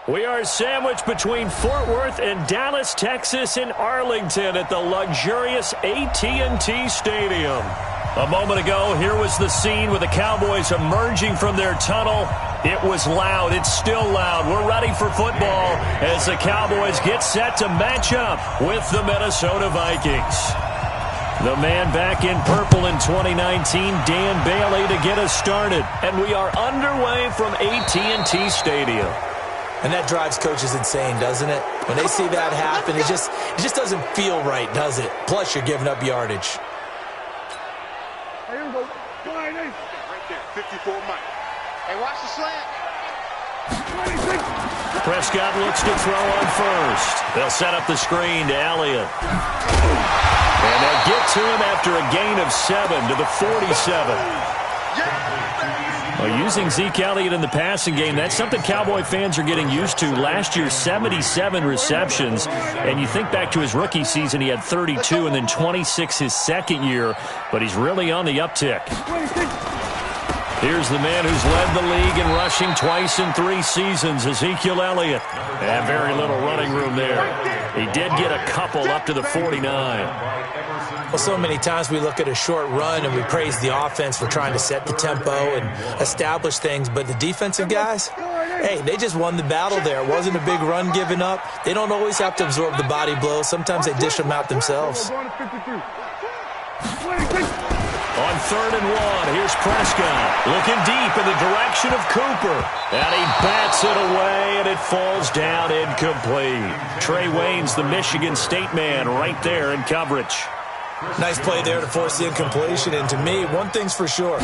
We are sandwiched between Fort Worth and Dallas, Texas in Arlington at the luxurious AT&T Stadium. A moment ago, here was the scene with the Cowboys emerging from their tunnel. It was loud. It's still loud. We're ready for football as the Cowboys get set to match up with the Minnesota Vikings. The man back in purple in 2019, Dan Bailey, to get us started. And we are underway from AT&T Stadium. And that drives coaches insane, doesn't it? When they see that happen, it just doesn't feel right, does it? Plus, you're giving up yardage. Here we go. Right there, 54 Mike. Hey, watch the slant. Prescott looks to throw on first. They'll set up the screen to Elliott. And they'll get to him after a gain of 7 to the 47. Well, using Zeke Elliott in the passing game, that's something Cowboy fans are getting used to. Last year, 77 receptions. And you think back to his rookie season, he had 32 and then 26 his second year. But he's really on the uptick. Here's the man who's led the league in rushing twice in 3 seasons, Ezekiel Elliott. And very little running room there. He did get a couple up to the 49. Well, so many times we look at a short run and we praise the offense for trying to set the tempo and establish things. But the defensive guys, hey, they just won the battle there. It wasn't a big run given up. They don't always have to absorb the body blows. Sometimes they dish them out themselves. On 3rd and 1, here's Prescott looking deep in the direction of Cooper. And he bats it away, and it falls down incomplete. Trey Wayne's the Michigan State man right there in coverage. Nice play there to force the incompletion. And to me, one thing's for sure.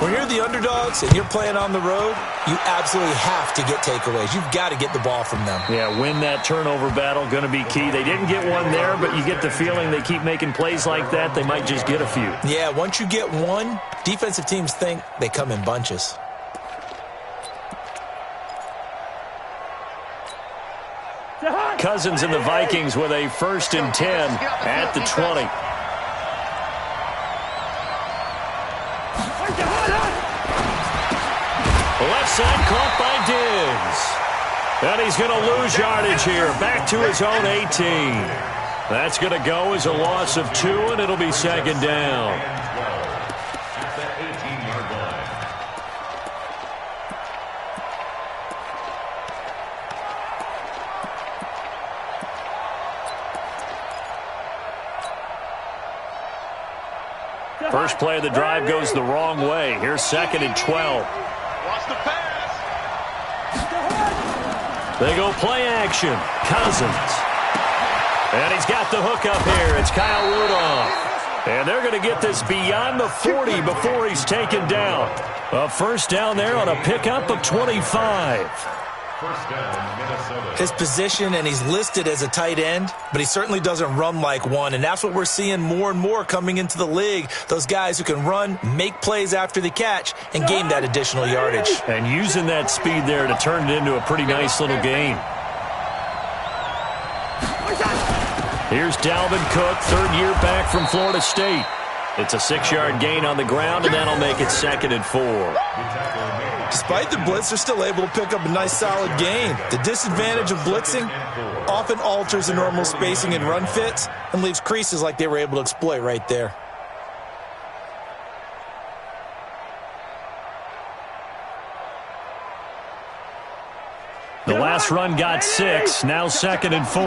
When you're the underdogs and you're playing on the road, you absolutely have to get takeaways. You've got to get the ball from them. Yeah, win that turnover battle, going to be key. They didn't get one there, but you get the feeling they keep making plays like that, they might just get a few. Yeah, once you get one, defensive teams think they come in bunches. Cousins and the Vikings with a 1st and 10 at the 20. Left side caught by Diggs. And he's going to lose yardage here. Back to his own 18. That's going to go as a loss of 2, and it'll be 2nd down. First play of the drive goes the wrong way. Here's 2nd and 12. Watch the pass. They go play action. Cousins. And he's got the hook up here. It's Kyle Rudolph. And they're going to get this beyond the 40 before he's taken down. A 1st down there on a pickup of 25. His position, and he's listed as a tight end, but he certainly doesn't run like one, and that's what we're seeing more and more coming into the league. Those guys who can run, make plays after the catch, and gain that additional yardage. And using that speed there to turn it into a pretty nice little gain. Here's Dalvin Cook, 3rd year back from Florida State. It's a 6-yard gain on the ground, and that'll make it 2nd and 4. Despite the blitz, they're still able to pick up a nice, solid gain. The disadvantage of blitzing often alters the normal spacing and run fits and leaves creases like they were able to exploit right there. The last run got 6, now 2nd and 4.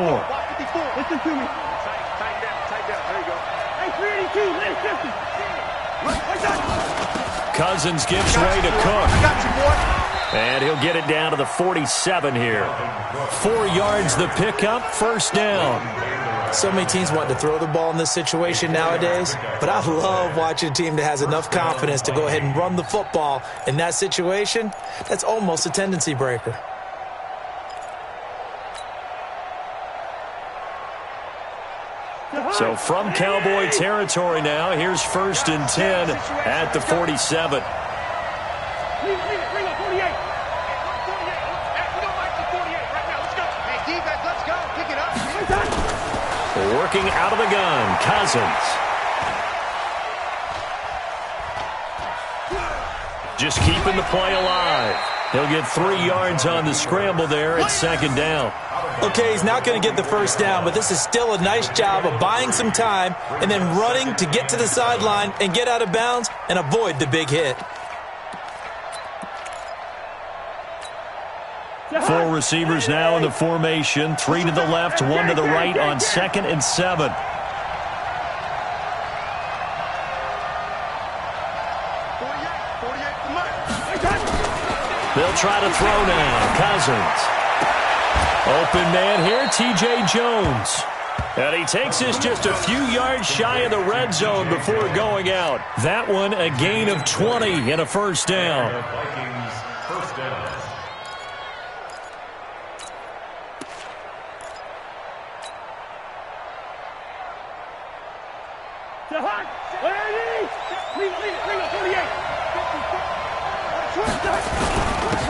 Listen to me. Tight down. There you go. Hey, 382, let it 50. Cousins gives way to Cook. I got you, boy. And he'll get it down to the 47 here. 4 yards the pickup, 1st down. So many teams want to throw the ball in this situation nowadays, but I love watching a team that has enough confidence to go ahead and run the football. In that situation, that's almost a tendency breaker. So from Cowboy territory now, here's 1st and 10 at the 47. Bring up 48. 48. We don't like the 48 right now. Let's go. Hey, defense, let's go. Pick it up. Working out of the gun, Cousins. Just keeping the play alive. He'll get 3 yards on the scramble there at second down. Okay, he's not going to get the first down, but this is still a nice job of buying some time and then running to get to the sideline and get out of bounds and avoid the big hit. 4 receivers now in the formation. 3 to the left, 1 to the right on 2nd and 7. They'll try to throw now. Cousins. Open man here, T.J. Jones. And he takes this just a few yards shy of the red zone before going out. That one a gain of 20 and a first down. Vikings first down.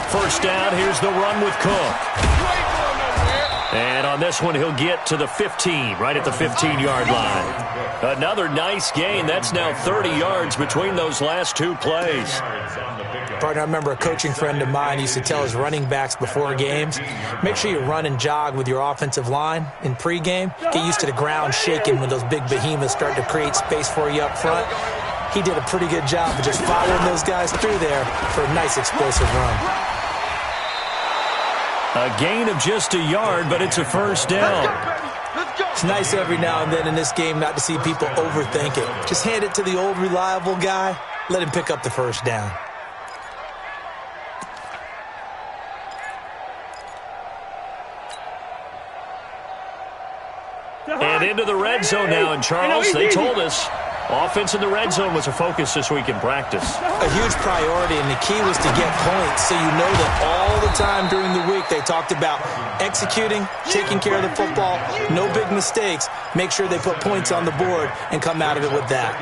First down, here's the run with Cook. And on this one, he'll get to the 15, right at the 15-yard line. Another nice gain. That's now 30 yards between those last 2 plays. Partner, I remember a coaching friend of mine used to tell his running backs before games, make sure you run and jog with your offensive line in pregame. Get used to the ground shaking when those big behemoths start to create space for you up front. He did a pretty good job of just following those guys through there for a nice explosive run. A gain of just a yard, but it's a first down. It's nice every now and then in this game not to see people overthink it. Just hand it to the old reliable guy. Let him pick up the first down. And into the red zone now, and Charles, they told us offense in the red zone was a focus this week in practice. A huge priority, and the key was to get points. So you know that all the time during the week they talked about executing, taking care of the football, no big mistakes, make sure they put points on the board and come out of it with that.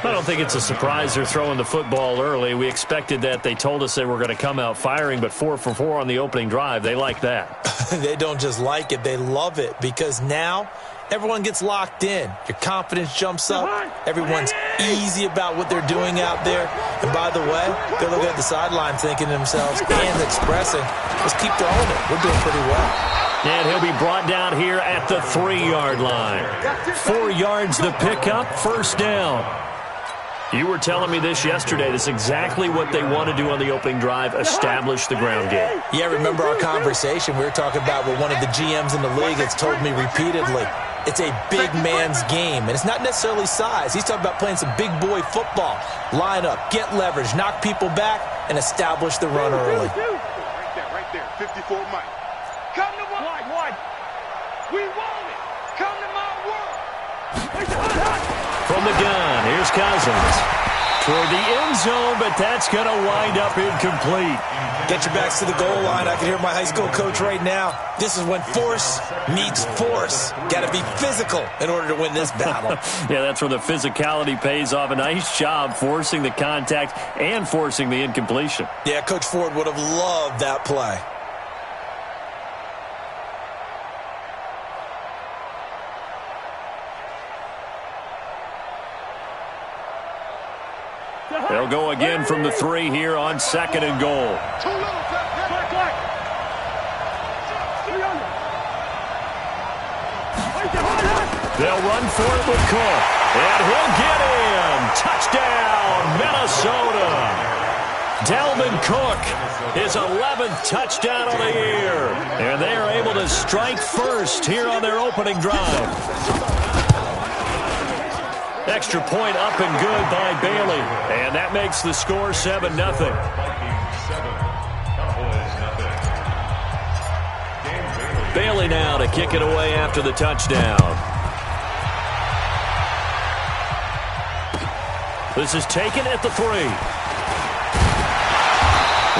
I don't think it's a surprise they're throwing the football early. We expected that. They told us they were going to come out firing, but 4 for 4 on the opening drive. They like that. They don't just like it, they love it, because now everyone gets locked in. Your confidence jumps up. Everyone's easy about what they're doing out there. And by the way, they're looking at the sideline thinking to themselves and expressing, let's keep throwing it. We're doing pretty well. And he'll be brought down here at the 3-yard line. 4 yards the pickup, first down. You were telling me this yesterday. This is exactly what they want to do on the opening drive, establish the ground game. Yeah, remember our conversation? We were talking about what one of the GMs in the league has told me repeatedly. It's a big man's game, and it's not necessarily size. He's talking about playing some big boy football. Line up, get leverage, knock people back, and establish the run early. Right there, 54 Mike. Come to wide. We want it. Come to my world. From the gun, here's Cousins. Toward the end zone, but that's going to wind up incomplete. Get your backs to the goal line. I can hear my high school coach right now. This is when force meets force. Got to be physical in order to win this battle. Yeah, that's where the physicality pays off. A nice job forcing the contact and forcing the incompletion. Yeah, Coach Ford would have loved that play. They'll go again from the 3 here on 2nd and goal. They'll run for it with Cook. And he'll get in. Touchdown, Minnesota. Dalvin Cook, his 11th touchdown of the year. And they are able to strike first here on their opening drive. Extra point up and good by Bailey. And that makes the score 7-0. Bailey now to kick it away after the touchdown. This is taken at the 3.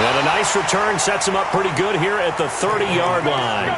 And a nice return sets him up pretty good here at the 30-yard line.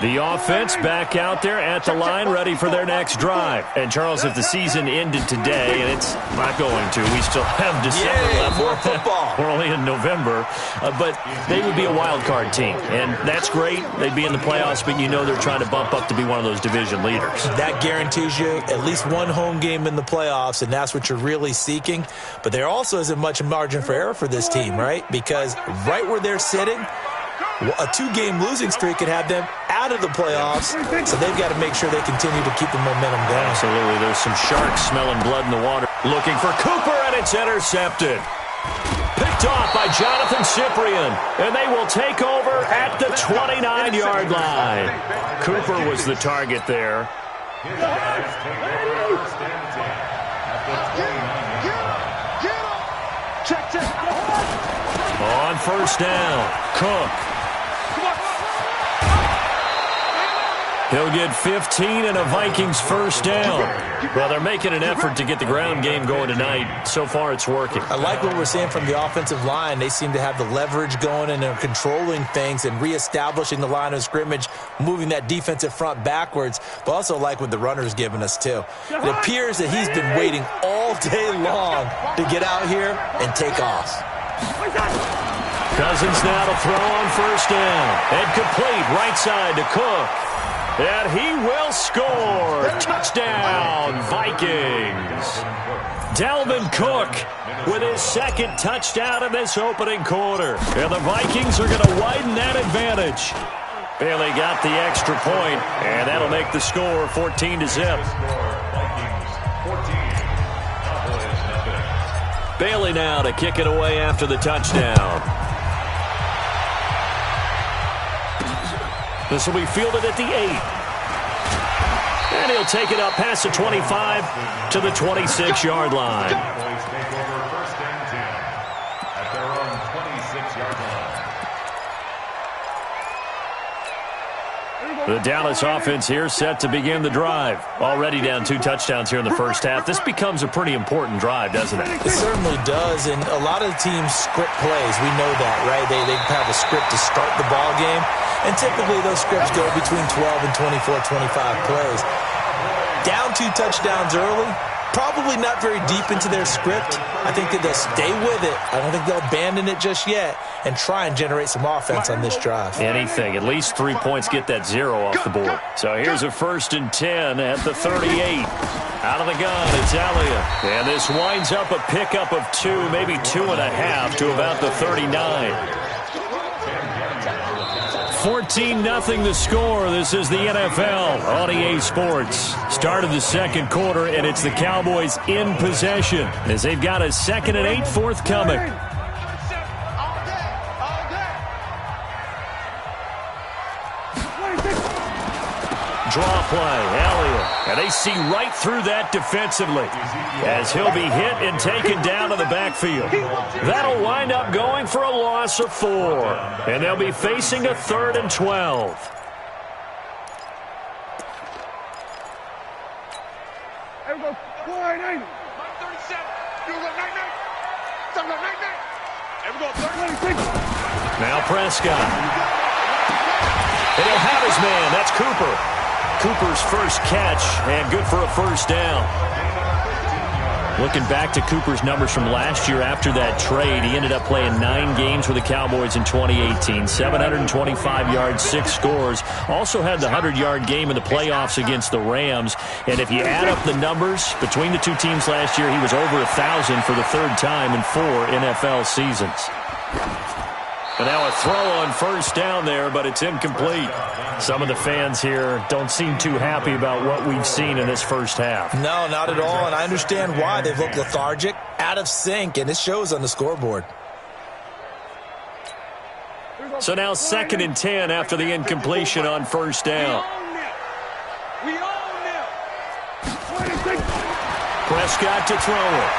The offense back out there at the line, ready for their next drive. And, Charles, if the season ended today, and it's not going to, we still have December left. More football. We're only in November. But they would be a wild card team. And that's great. They'd be in the playoffs, but you know they're trying to bump up to be one of those division leaders. That guarantees you at least one home game in the playoffs, and that's what you're really seeking. But there also isn't much margin for error for this team, right? Because right where they're sitting, a 2-game losing streak could have them out of the playoffs, so they've got to make sure they continue to keep the momentum going. Absolutely. There's some sharks smelling blood in the water. Looking for Cooper, and it's intercepted. Picked off by Jonathan Cyprien, and they will take over at the 29-yard line. Cooper was the target there. On first down, Cook. He'll get 15 and a Vikings first down. Well, they're making an effort to get the ground game going tonight. So far, it's working. I like what we're seeing from the offensive line. They seem to have the leverage going and they're controlling things and reestablishing the line of scrimmage, moving that defensive front backwards, but also like what the runner's giving us, too. It appears that he's been waiting all day long to get out here and take off. Cousins now to throw on first down. And complete right side to Cook. And he will score. Touchdown, Vikings. Dalvin Cook with his second touchdown in this opening quarter. And the Vikings are going to widen that advantage. Bailey got the extra point, and that'll make the score 14-0. Bailey now to kick it away after the touchdown. This will be fielded at the 8. And he'll take it up past the 25 to the 26-yard line. Cowboys take over first and 10 at their own 26-yard line. The Dallas offense here set to begin the drive. Already down 2 touchdowns here in the first half. This becomes a pretty important drive, doesn't it? It certainly does, and a lot of teams script plays. We know that, right? They have a script to start the ball game, and typically those scripts go between 12 and 24, 25 plays. Down 2 touchdowns early, probably not very deep into their script. I think that they'll stay with it. I don't think they'll abandon it just yet and try and generate some offense on this drive. Anything. At least 3 points get that 0 off the board. So here's a 1st and 10 at the 38. Out of the gun, it's Elliott. And this winds up a pickup of 2, maybe 2.5 to about the 39. 14-0 the score. This is the NFL on EA Sports. Start of the second quarter, and it's the Cowboys in possession as they've got a 2nd and 8 forthcoming. Draw play, Elliott. And they see right through that defensively as he'll be hit and taken down to the backfield. That'll wind up going for a loss of 4. And they'll be facing a 3rd and 12. There we go. 9-9. 37. You go 9-9. 7-9-9. There we go. 36. Now Prescott. And he'll have his man. That's Cooper. Cooper's first catch, and good for a first down. Looking back to Cooper's numbers from last year after that trade, he ended up playing 9 games with the Cowboys in 2018. 725 yards, 6 scores. Also had the 100-yard game in the playoffs against the Rams. And if you add up the numbers between the 2 teams last year, he was over 1,000 for the 3rd time in 4 NFL seasons. And now a throw on first down there, but it's incomplete. Some of the fans here don't seem too happy about what we've seen in this first half. No, not at all, and I understand why. They've looked lethargic, out of sync, and it shows on the scoreboard. So now 2nd and 10 after the incompletion on first down. We own them. Prescott to throw it.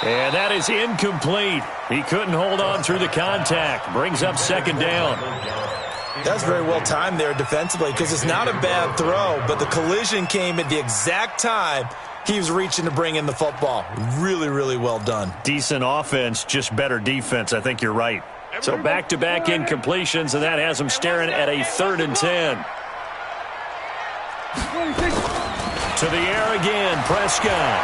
And that is incomplete. He couldn't hold on through the contact. Brings up 2nd down. That's very well timed there defensively because it's not a bad throw, but the collision came at the exact time he was reaching to bring in the football. Really, really well done. Decent offense, just better defense. I think you're right. So back-to-back incompletions, and that has them staring at a 3rd and 10. To the air again, Prescott.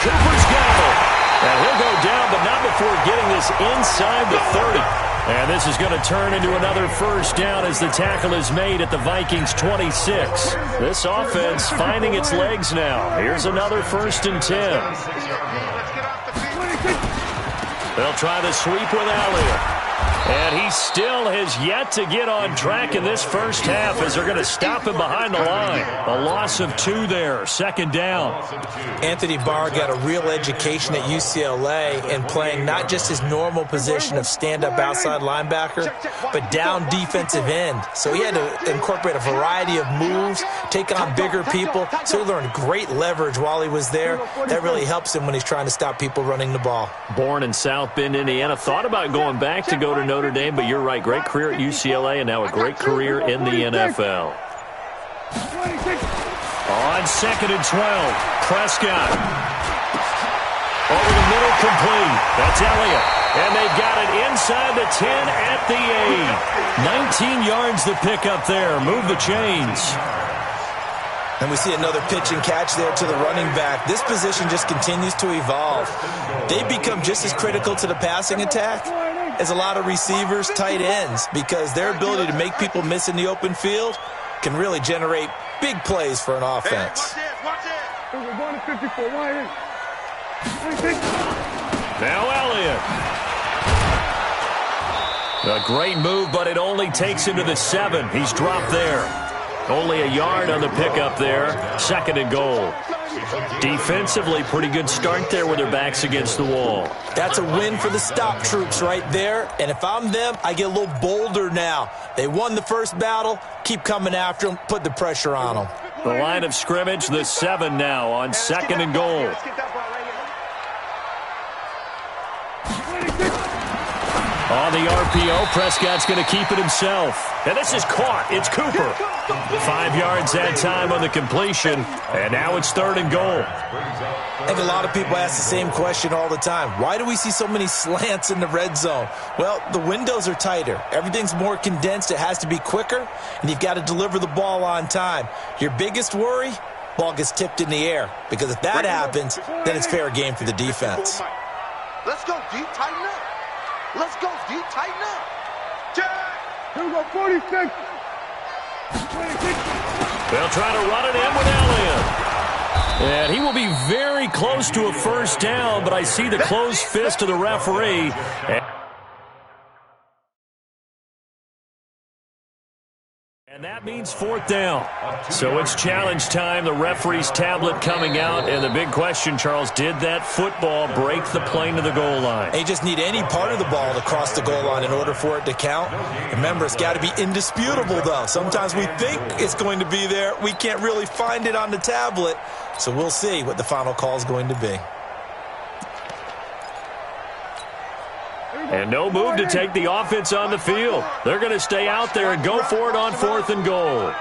Cooper's got it. And he'll go down, but not before getting this inside the 30. And this is going to turn into another first down as the tackle is made at the Vikings 26. This offense finding its legs now. Here's another 1st and 10. They'll try the sweep with Elliott. And he still has yet to get on track in this first half as they're going to stop him behind the line. A loss of 2 there, 2nd down. Anthony Barr got a real education at UCLA in playing not just his normal position of stand-up outside linebacker, but down defensive end. So he had to incorporate a variety of moves, take on bigger people. So he learned great leverage while he was there. That really helps him when he's trying to stop people running the ball. Born in South Bend, Indiana. Thought about going back to go to Notre Dame, but you're right. Great career at UCLA and now a great career in the NFL. On 2nd and 12, Prescott. Over the middle, complete. That's Elliott. And they've got it inside the 10 at the 8. 19 yards to pick up there. Move the chains. And we see another pitch and catch there to the running back. This position just continues to evolve. They become just as critical to the passing attack as a lot of receivers, tight ends, because their ability to make people miss in the open field can really generate big plays for an offense. Now Elliott. A great move, but it only takes him to the 7. He's dropped there. Only a yard on the pickup there. 2nd and goal. Defensively, pretty good start there with their backs against the wall. That's a win for the stop troops right there. And if I'm them, I get a little bolder now. They won the first battle. Keep coming after them. Put the pressure on them. The line of scrimmage, the 7 now on 2nd and goal. On the RPO, Prescott's going to keep it himself. And this is caught. It's Cooper. 5 yards that time on the completion. And now it's 3rd and goal. I think a lot of people ask the same question all the time. Why do we see so many slants in the red zone? Well, the windows are tighter. Everything's more condensed. It has to be quicker. And you've got to deliver the ball on time. Your biggest worry? Ball gets tipped in the air. Because if that happens, then it's fair game for the defense. Let's go deep, tighten up. Let's go deep, tighten up. Here we go, 46. 26. They'll try to run it in with Elliott. And he will be very close to a first down, but I see the closed fist of the referee. And that means 4th down. So it's challenge time. The referee's tablet coming out. And the big question, Charles, did that football break the plane to the goal line? They just need any part of the ball to cross the goal line in order for it to count. Remember, it's got to be indisputable, though. Sometimes we think it's going to be there. We can't really find it on the tablet. So we'll see what the final call is going to be. And no move to take the offense on the field. They're going to stay out there and go for it on 4th and goal.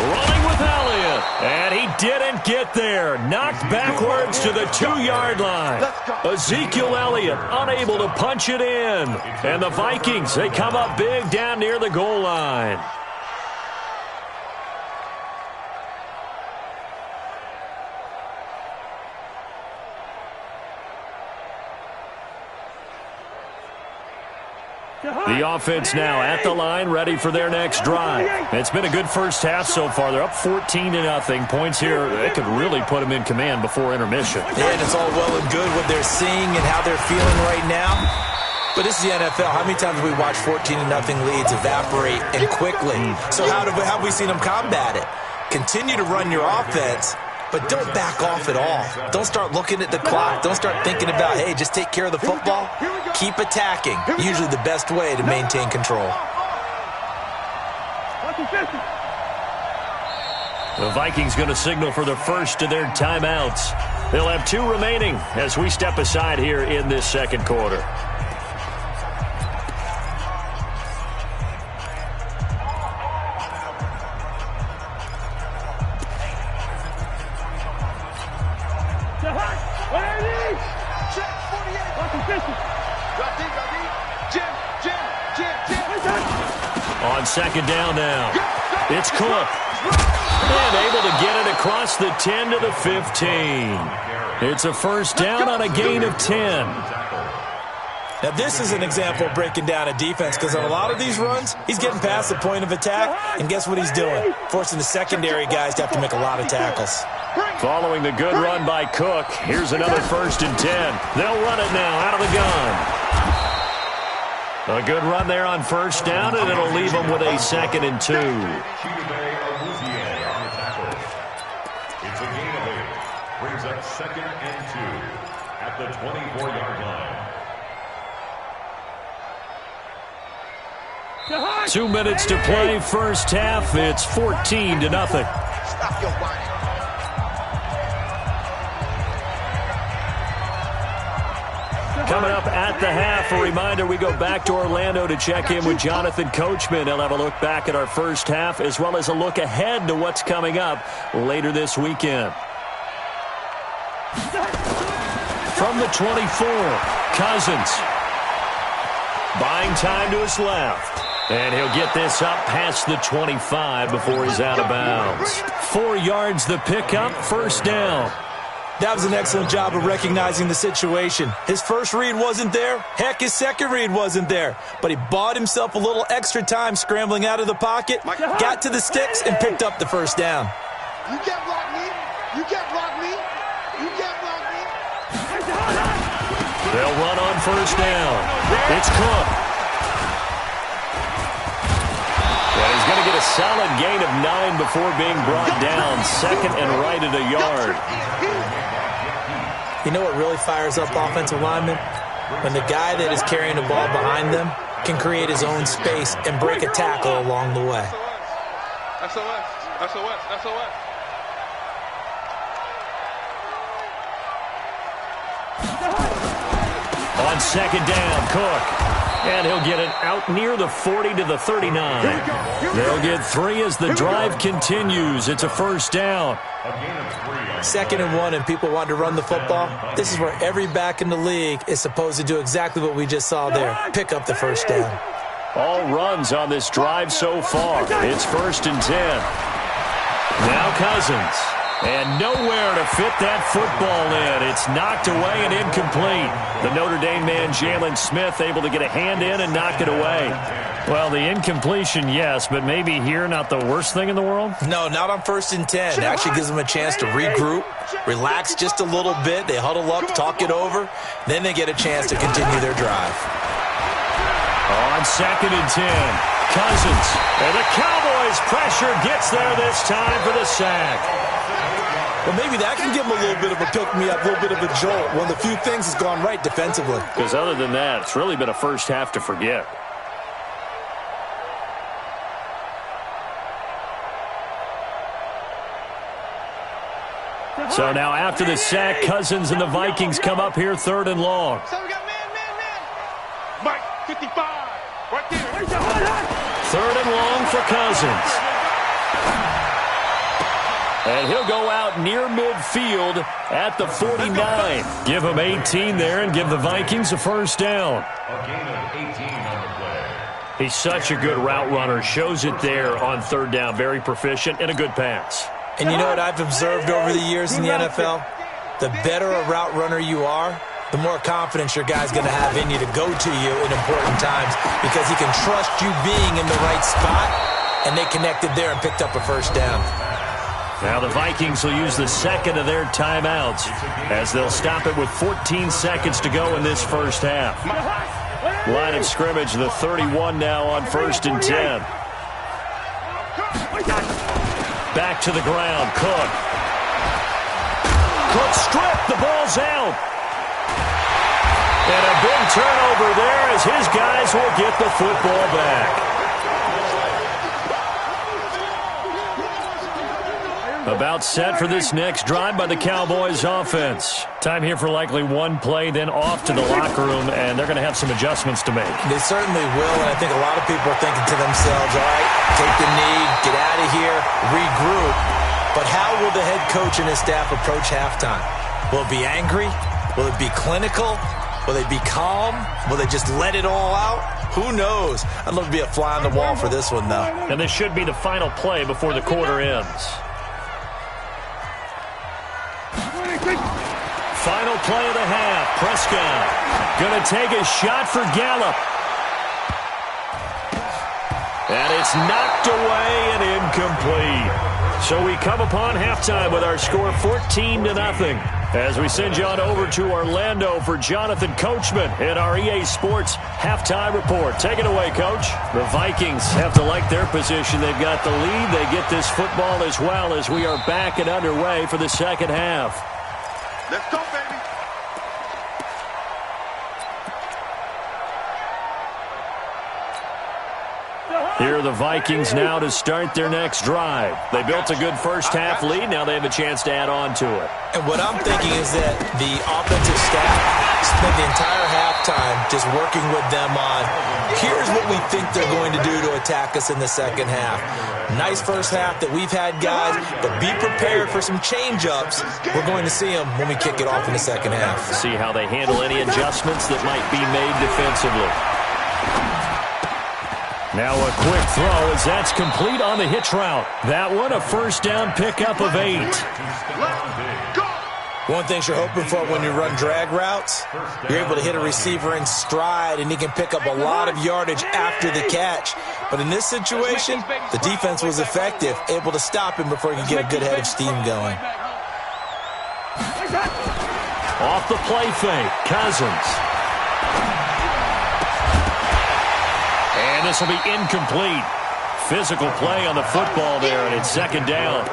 Running with Elliott. And he didn't get there. Knocked backwards to the 2-yard line. Ezekiel Elliott unable to punch it in. And the Vikings, they come up big down near the goal line. The offense now at the line, ready for their next drive. It's been a good first half so far. They're up 14-0. Points here, they could really put them in command before intermission. Yeah, and it's all well and good what they're seeing and how they're feeling right now. But this is the NFL. How many times have we watched 14-0 leads evaporate and quickly? So how have we seen them combat it? Continue to run your offense, but don't back off at all. Don't start looking at the clock. Don't start thinking about, hey, just take care of the football. Keep attacking. Usually the best way to maintain control. The Vikings going to signal for the first of their timeouts. They'll have 2 remaining as we step aside here in this second quarter. On second down now, it's Cook. And able to get it across the 10 to the 15. It's a first down on a gain of 10. Now, this is an example of breaking down a defense because on a lot of these runs, he's getting past the point of attack, and guess what he's doing? Forcing the secondary guys to have to make a lot of tackles. Following the good run by Cook, here's another first and 10. They'll run it now out of the gun. A good run there on first down, and it'll leave them with a second and 2. It's a gain of 8. Brings up second and 2 at the 24-yard line. 2 minutes to play, first half. It's 14-0. Stop your whining. Coming up at the half, a reminder, we go back to Orlando to check in with Jonathan Coachman. He'll have a look back at our first half as well as a look ahead to what's coming up later this weekend. From the 24, Cousins. Buying time to his left. And he'll get this up past the 25 before he's out of bounds. 4 yards the pickup, first down. That was an excellent job of recognizing the situation. His first read wasn't there. Heck, his second read wasn't there. But he bought himself a little extra time scrambling out of the pocket, got to the sticks, and picked up the first down. You can't block me. You can't block me. You can't block me. They'll run on first down. It's Cook. And he's going to get a solid gain of 9 before being brought down. Second and right at a yard. You know what really fires up offensive linemen? When the guy that is carrying the ball behind them can create his own space and break a tackle along the way. SOS. SOS. SOS. On second down, Cook. And he'll get it out near the 40 to the 39. They'll get 3 as the drive continues. It's a first down. Second and 1 and people want to run the football. This is where every back in the league is supposed to do exactly what we just saw there. Pick up the first down. All runs on this drive so far. It's first and 10. Now Cousins. And nowhere to fit that football in. It's knocked away and incomplete. The Notre Dame man, Jalen Smith, able to get a hand in and knock it away. Well, the incompletion, yes, but maybe here not the worst thing in the world? No, not on first and 10. It actually gives them a chance to regroup, relax just a little bit. They huddle up, talk it over. Then they get a chance to continue their drive. On second and 10, Cousins. And the Cowboys pressure gets there this time for the sack. Well, maybe that can give them a little bit of a pick-me-up, a little bit of a jolt. One of the few things has gone right defensively. Because other than that, it's really been a first half to forget. So now after the sack, Cousins and the Vikings come up here third and long. So we got man. Mike, 55. Right there. Third and long for Cousins. And he'll go out near midfield at the 49. Give him 18 there and give the Vikings a first down. A gain of 18 on the play. He's such a good route runner. Shows it there on third down. Very proficient and a good pass. And you know what I've observed over the years in the NFL? The better a route runner you are, the more confidence your guy's going to have in you to go to you in important times because he can trust you being in the right spot, and they connected there and picked up a first down. Now the Vikings will use the second of their timeouts as they'll stop it with 14 seconds to go in this first half. Line of scrimmage, the 31 now on first and 10. Back to the ground, Cook. Cook stripped, the ball's out. And a big turnover there as his guys will get the football back. About set for this next drive by the Cowboys offense. Time here for likely one play, then off to the locker room, and they're going to have some adjustments to make. They certainly will, and I think a lot of people are thinking to themselves, all right, take the knee, get out of here, regroup. But how will the head coach and his staff approach halftime? Will it be angry? Will it be clinical? Will they be calm? Will they just let it all out? Who knows? I'd love to be a fly on the wall for this one, though. And this should be the final play before the quarter ends. Final play of the half. Prescott going to take a shot for Gallup. And it's knocked away and incomplete. So we come upon halftime with our score 14-0. As we send you on over to Orlando for Jonathan Coachman in our EA Sports Halftime Report. Take it away, Coach. The Vikings have to like their position. They've got the lead. They get this football as well as we are back and underway for the second half. Let's go, baby. Here are the Vikings now to start their next drive. They built a good first-half lead. Now they have a chance to add on to it. And what I'm thinking is that the offensive staff spent the entire halftime just working with them on, here's what we think they're going to do to attack us in the second half. Nice first half that we've had, guys, but be prepared for some change-ups. We're going to see them when we kick it off in the second half. See how they handle any adjustments that might be made defensively. Now a quick throw as that's complete on the hitch route. That one a first down pickup of 8. One thing you're hoping for when you run drag routes, you're able to hit a receiver in stride and he can pick up a lot of yardage after the catch. But in this situation, the defense was effective, able to stop him before he could get a good head of steam going. Off the play fake, Cousins. And this will be incomplete. Physical play on the football there, and it's second down.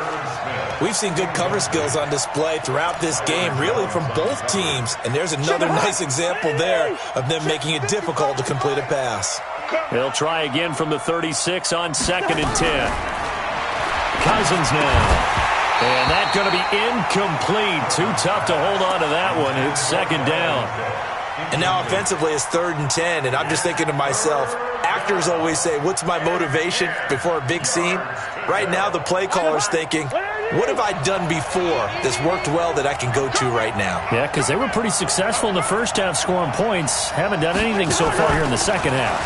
We've seen good cover skills on display throughout this game, really from both teams. And there's another nice example there of them making it difficult to complete a pass. They'll try again from the 36 on 2nd and 10. Cousins now. And that's going to be incomplete. Too tough to hold on to that one. It's second down. And now offensively it's 3rd and 10, and I'm just thinking to myself, actors always say, what's my motivation before a big scene? Right now the play caller's thinking, what have I done before that's worked well that I can go to right now? Yeah, because they were pretty successful in the first half scoring points. Haven't done anything so far here in the second half.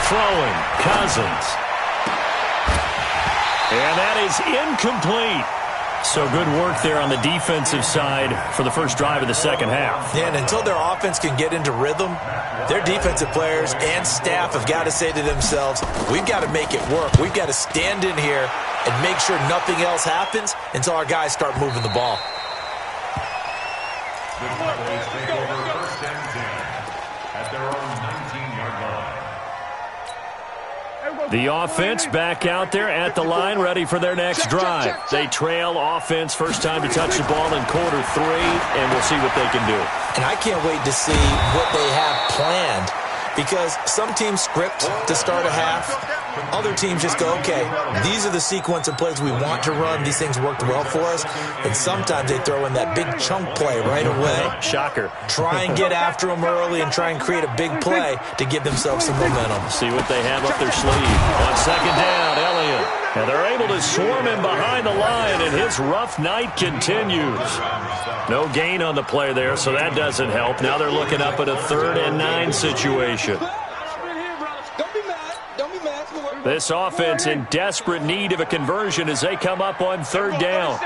Throwing, Cousins. And that is incomplete. So good work there on the defensive side for the first drive of the second half. Yeah, and until their offense can get into rhythm, their defensive players and staff have got to say to themselves, we've got to make it work. We've got to stand in here and make sure nothing else happens until our guys start moving the ball. The Cowboys take over 1st and 10 at their own 19-yard line. The offense back out there at the line, ready for their next drive. They trail offense, first time to touch the ball in quarter 3, and we'll see what they can do. And I can't wait to see what they have planned, because some teams script to start a half. Other teams just go, okay, these are the sequence of plays we want to run. These things worked well for us. And sometimes they throw in that big chunk play right away. Shocker. Try and get after them early and try and create a big play to give themselves some momentum. See what they have up their sleeve. On second down, Elliott. And they're able to swarm him behind the line, and his rough night continues. No gain on the play there, so that doesn't help. Now they're looking up at a 3rd and 9 situation. This offense in desperate need of a conversion as they come up on 3rd down. To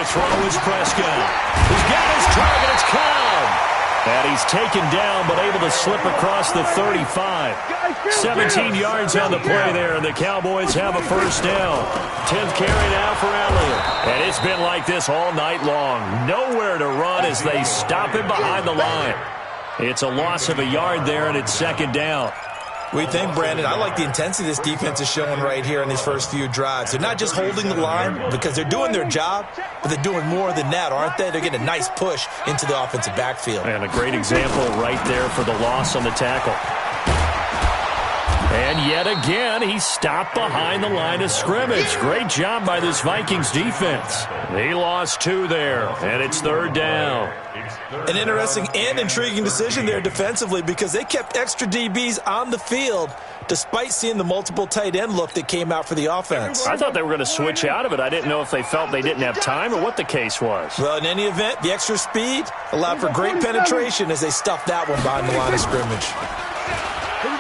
throw is Prescott. He's got his target. It's Cobb. And he's taken down but able to slip across the 35. 17 yards on the play there, and the Cowboys have a first down. 10th carry now for Elliott. And it's been like this all night long. Nowhere to run as they stop him behind the line. It's a loss of a yard there, and it's second down. We think, Brandon, I like the intensity this defense is showing right here in these first few drives. They're not just holding the line because they're doing their job, but they're doing more than that, aren't they? They're getting a nice push into the offensive backfield. And a great example right there for the loss on the tackle. And yet again, he stopped behind the line of scrimmage. Great job by this Vikings defense. He lost 2 there, and it's 3rd down. An interesting and intriguing decision there defensively because they kept extra DBs on the field despite seeing the multiple tight end look that came out for the offense. I thought they were going to switch out of it. I didn't know if they felt they didn't have time or what the case was. Well, in any event, the extra speed allowed for great penetration as they stuffed that one behind the line of scrimmage.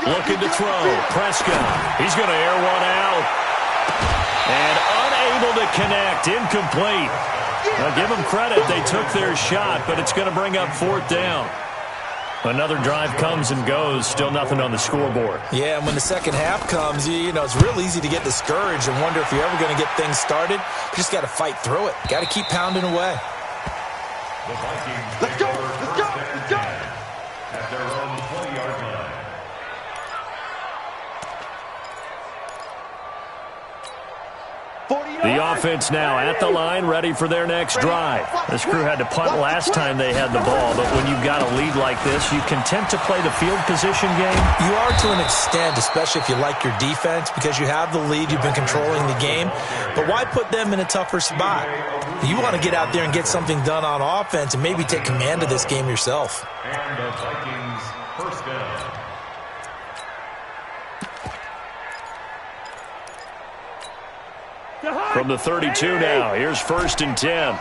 Looking to throw. Prescott. He's going to air one out. And unable to connect. Incomplete. Now, give them credit. They took their shot, but it's going to bring up 4th down. Another drive comes and goes. Still nothing on the scoreboard. Yeah, and when the second half comes, you know, it's real easy to get discouraged and wonder if you're ever going to get things started. You just got to fight through it. Got to keep pounding away. Let's go. Let's go. Let's go. At their own 20-yard line. The offense now at the line, ready for their next drive. This crew had to punt last time they had the ball, but when you've got a lead like this, you content to play the field position game? You are to an extent, especially if you like your defense, because you have the lead, you've been controlling the game. But why put them in a tougher spot? You want to get out there and get something done on offense and maybe take command of this game yourself. And the Vikings first down. From the 32 now, here's 1st and 10.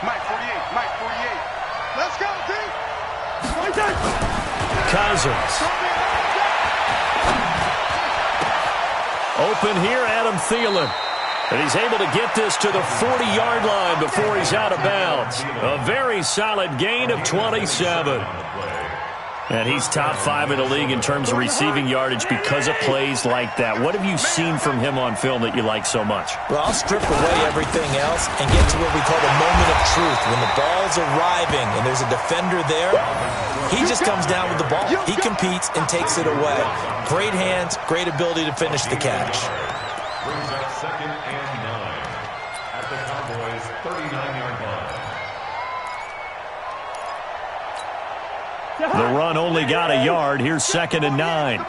Mike 48. Mike 48. Let's go, team. Cousins. Open here, Adam Thielen. And he's able to get this to the 40-yard line before he's out of bounds. A very solid gain of 27. And he's top 5 in the league in terms of receiving yardage because of plays like that. What have you seen from him on film that you like so much? Well, I'll strip away everything else and get to what we call the moment of truth. When the ball's arriving and there's a defender there, he just comes down with the ball. He competes and takes it away. Great hands, great ability to finish the catch. Brings up 2nd and 9 at the Cowboys' 39-yard line. The run only got a yard. Here's 2nd and 9. Here we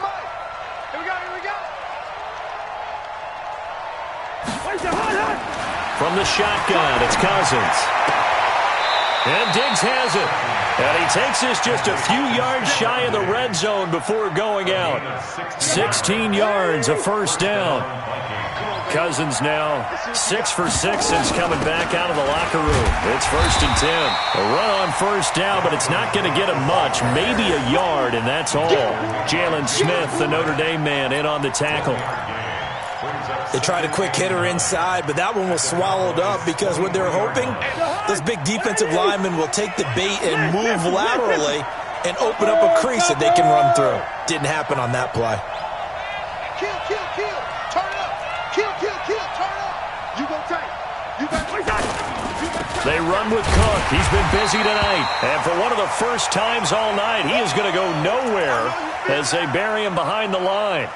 go. From the shotgun, it's Cousins. And Diggs has it. And he takes this just a few yards shy of the red zone before going out. 16 yards, a 1st down. Cousins now 6 for 6 since coming back out of the locker room. It's 1st and 10. A run on 1st down, but it's not going to get him much. Maybe a yard, and that's all. Jalen Smith, the Notre Dame man, in on the tackle. They tried a quick hitter inside, but that one was swallowed up because what they're hoping, this big defensive lineman will take the bait and move laterally and open up a crease that they can run through. Didn't happen on that play. Kill. Turn up. Kill. Turn up. You go tight. You got They run with Cook. He's been busy tonight. And for one of the first times all night, he is going to go nowhere as they bury him behind the line.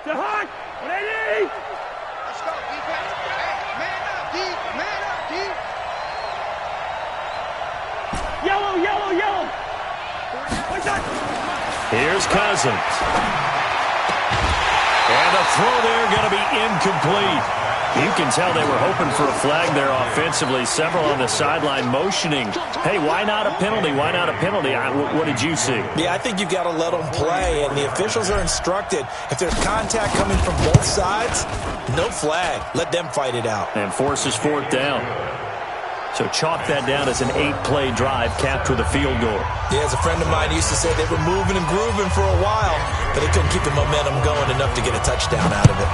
Let's go, defense. Man up, D. Yellow. Here's Cousins. And the throw there going to be incomplete. You can tell they were hoping for a flag there offensively. Several on the sideline motioning. Hey, why not a penalty? Why not a penalty? What did you see? Yeah, I think you've got to let them play, and the officials are instructed. If there's contact coming from both sides, no flag. Let them fight it out. And forces 4th down. So chalk that down as an 8-play drive capped with a field goal. Yeah, as a friend of mine used to say, they were moving and grooving for a while, but they couldn't keep the momentum going enough to get a touchdown out of it.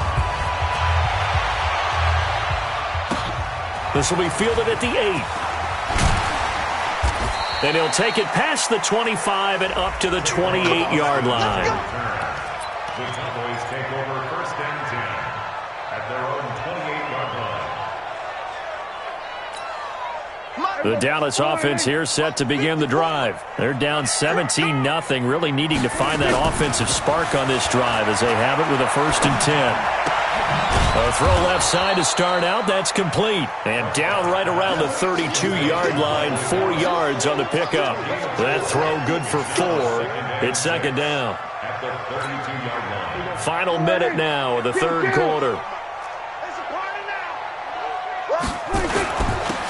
This will be fielded at the 8. And he'll take it past the 25 and up to the 28-yard line. The Cowboys take over 1st and 10 at their own 28-yard line. The Dallas offense here set to begin the drive. They're down 17-0, really needing to find that offensive spark on this drive as they have it with a 1st and 10. A throw left side to start out. That's complete. And down right around the 32-yard line, 4 yards on the pickup. That throw good for 4. It's 2nd down. Final minute now of the 3rd quarter.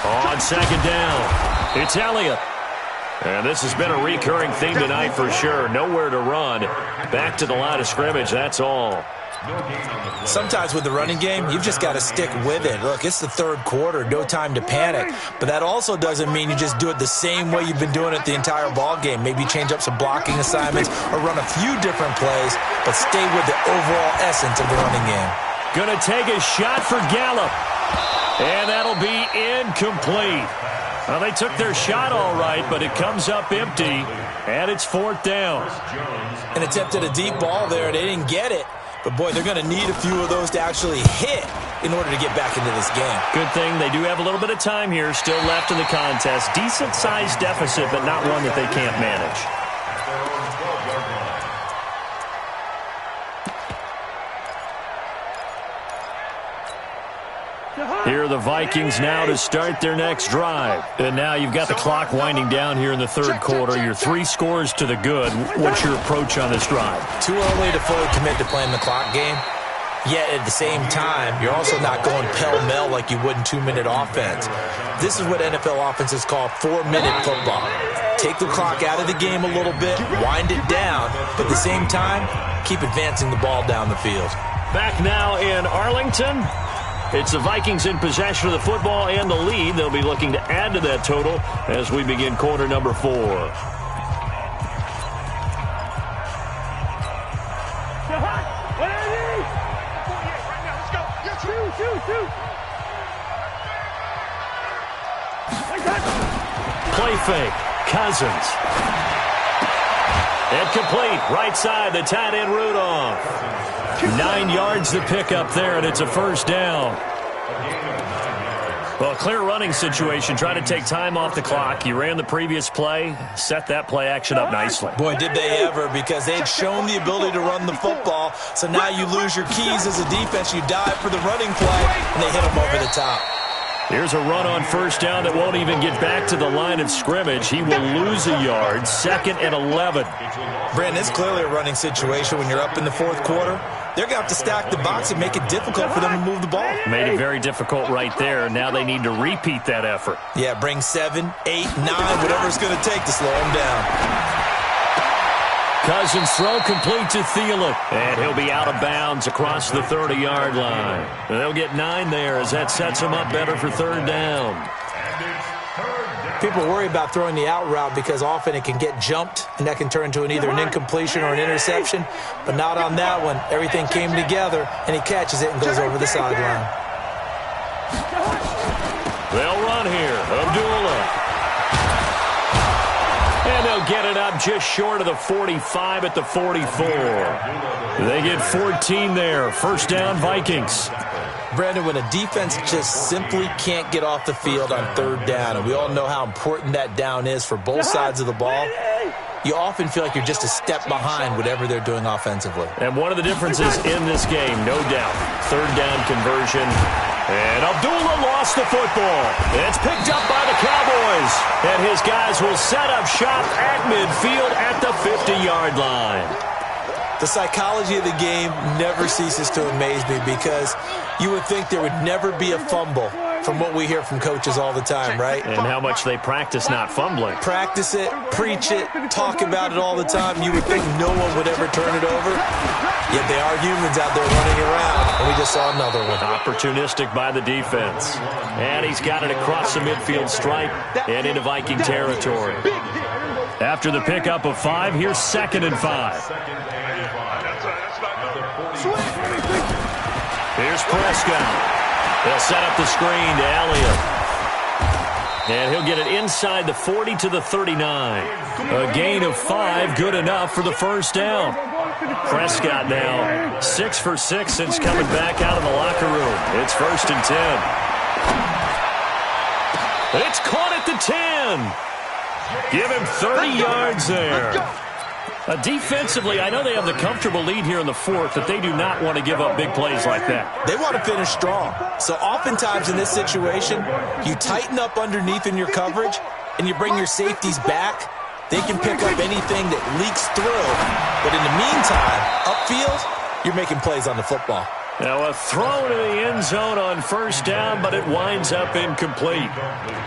On 2nd down, it's Elliott. And this has been a recurring theme tonight for sure. Nowhere to run. Back to the line of scrimmage, that's all. Sometimes with the running game, you've just got to stick with it. Look, it's the 3rd quarter, no time to panic. But that also doesn't mean you just do it the same way you've been doing it the entire ball game. Maybe change up some blocking assignments or run a few different plays, but stay with the overall essence of the running game. Gonna take a shot for Gallup. And that'll be incomplete. Well, they took their shot all right, but it comes up empty, and it's 4th down. An attempt at a deep ball there, they didn't get it. But, boy, they're going to need a few of those to actually hit in order to get back into this game. Good thing they do have a little bit of time here still left in the contest. Decent-sized deficit, but not one that they can't manage. Here are the Vikings now to start their next drive. And now you've got the clock winding down here in the 3rd quarter. You're 3 scores to the good. What's your approach on this drive? Too early to fully commit to playing the clock game. Yet at the same time, you're also not going pell-mell like you would in 2-minute offense. This is what NFL offenses call 4-minute football. Take the clock out of the game a little bit, wind it down, but at the same time, keep advancing the ball down the field. Back now in Arlington. It's the Vikings in possession of the football and the lead. They'll be looking to add to that total as we begin quarter number 4. Play fake. Cousins. Incomplete. Right side, the tight end Rudolph. 9 yards to pick up there, and it's a 1st down. Well, clear running situation. Try to take time off the clock. You ran the previous play, set that play action up nicely. Boy, did they ever, because they'd shown the ability to run the football. So now you lose your keys as a defense. You dive for the running play, and they hit them over the top. Here's a run on 1st down that won't even get back to the line of scrimmage. He will lose a yard. 2nd and 11. Brandon, it's clearly a running situation when you're up in the 4th quarter. They're going to have to stack the box and make it difficult for them to move the ball. Made it very difficult right there. Now they need to repeat that effort. Yeah, bring 7, 8, 9, whatever it's going to take to slow them down. Cousins throw complete to Thielen. And he'll be out of bounds across the 30-yard line. They'll get 9 there as that sets them up better for 3rd down. People worry about throwing the out route because often it can get jumped, and that can turn into either an incompletion or an interception. But not on that one. Everything came together, and he catches it and goes over the sideline. They'll run here. Abdullah. And they'll get it up just short of the 45 at the 44. They get 14 there. 1st down, Vikings. Brandon, when a defense just simply can't get off the field on 3rd down, and we all know how important that down is for both sides of the ball, you often feel like you're just a step behind whatever they're doing offensively. And one of the differences in this game, no doubt, 3rd down conversion. And Abdullah lost the football. It's picked up by the Cowboys. And his guys will set up shop at midfield at the 50-yard line. The psychology of the game never ceases to amaze me because you would think there would never be a fumble from what we hear from coaches all the time, right? And how much they practice not fumbling. Practice it, preach it, talk about it all the time. You would think no one would ever turn it over. Yet they are humans out there running around, and we just saw another one. Opportunistic by the defense. And he's got it across the midfield stripe and into Viking territory. After the pickup of 5, here's 2nd and 5. Here's Prescott. They'll set up the screen to Elliott. And he'll get it inside the 40 to the 39. A gain of 5, good enough for the 1st down. Prescott now 6 for 6 since coming back out of the locker room. It's 1st and 10. It's caught at at the 10. Give him 30 yards there. Defensively, I know they have the comfortable lead here in the fourth, but they do not want to give up big plays like that. They want to finish strong. So oftentimes in this situation, you tighten up underneath in your coverage, and you bring your safeties back. They can pick up anything that leaks through. But in the meantime, upfield, you're making plays on the football. Now a throw to the end zone on first down, but it winds up incomplete.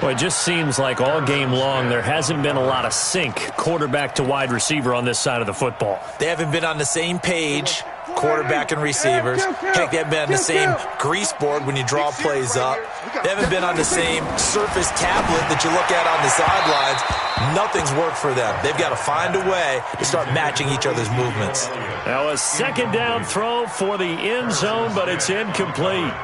Well, it just seems like all game long there hasn't been a lot of sync quarterback to wide receiver on this side of the football. They haven't been on the same page, quarterback and receivers. Heck, they haven't been on the same grease board when you draw plays up. They haven't been on the same surface tablet that you look at on the sidelines. Nothing's worked for them. They've got to find a way to start matching each other's movements. Now a second down throw for the end zone, but it's incomplete.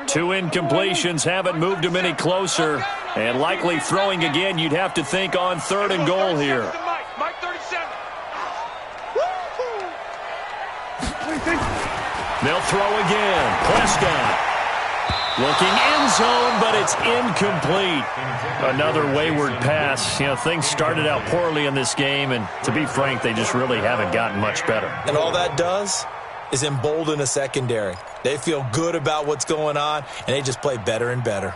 Two incompletions haven't moved him any closer. And likely throwing again, you'd have to think on 3rd and goal here. Mike 37. They'll throw again. Prescott. Looking end zone, but it's incomplete. Another wayward pass. You know, things started out poorly in this game, and to be frank, they just really haven't gotten much better. And all that does is embolden a secondary. They feel good about what's going on, and they just play better and better.